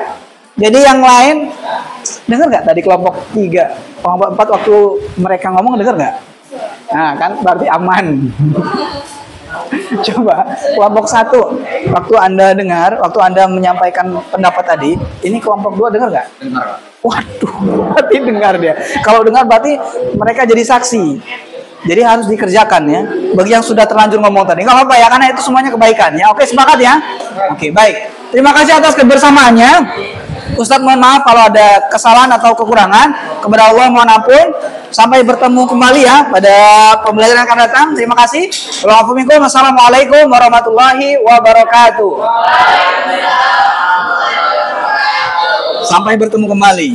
Jadi yang lain dengar nggak tadi kelompok 3, kelompok 4 waktu mereka ngomong dengar nggak? Nah kan berarti aman. Coba kelompok 1 waktu Anda dengar, waktu Anda menyampaikan pendapat tadi, ini kelompok 2 dengar nggak? Dengar. Waduh, berarti dengar dia. Kalau dengar berarti mereka jadi saksi. Jadi harus dikerjakan ya. Bagi yang sudah terlanjur ngomong tadi, nggak apa-apa ya, karena itu semuanya kebaikan ya. Oke, sepakat ya. Oke, baik. Terima kasih atas kebersamaannya. Ustadz mohon maaf kalau ada kesalahan atau kekurangan. Kepada Allah mohon ampun. Sampai bertemu kembali ya pada pembelajaran yang akan datang. Terima kasih. Wassalamualaikum warahmatullahi wabarakatuh. Sampai bertemu kembali.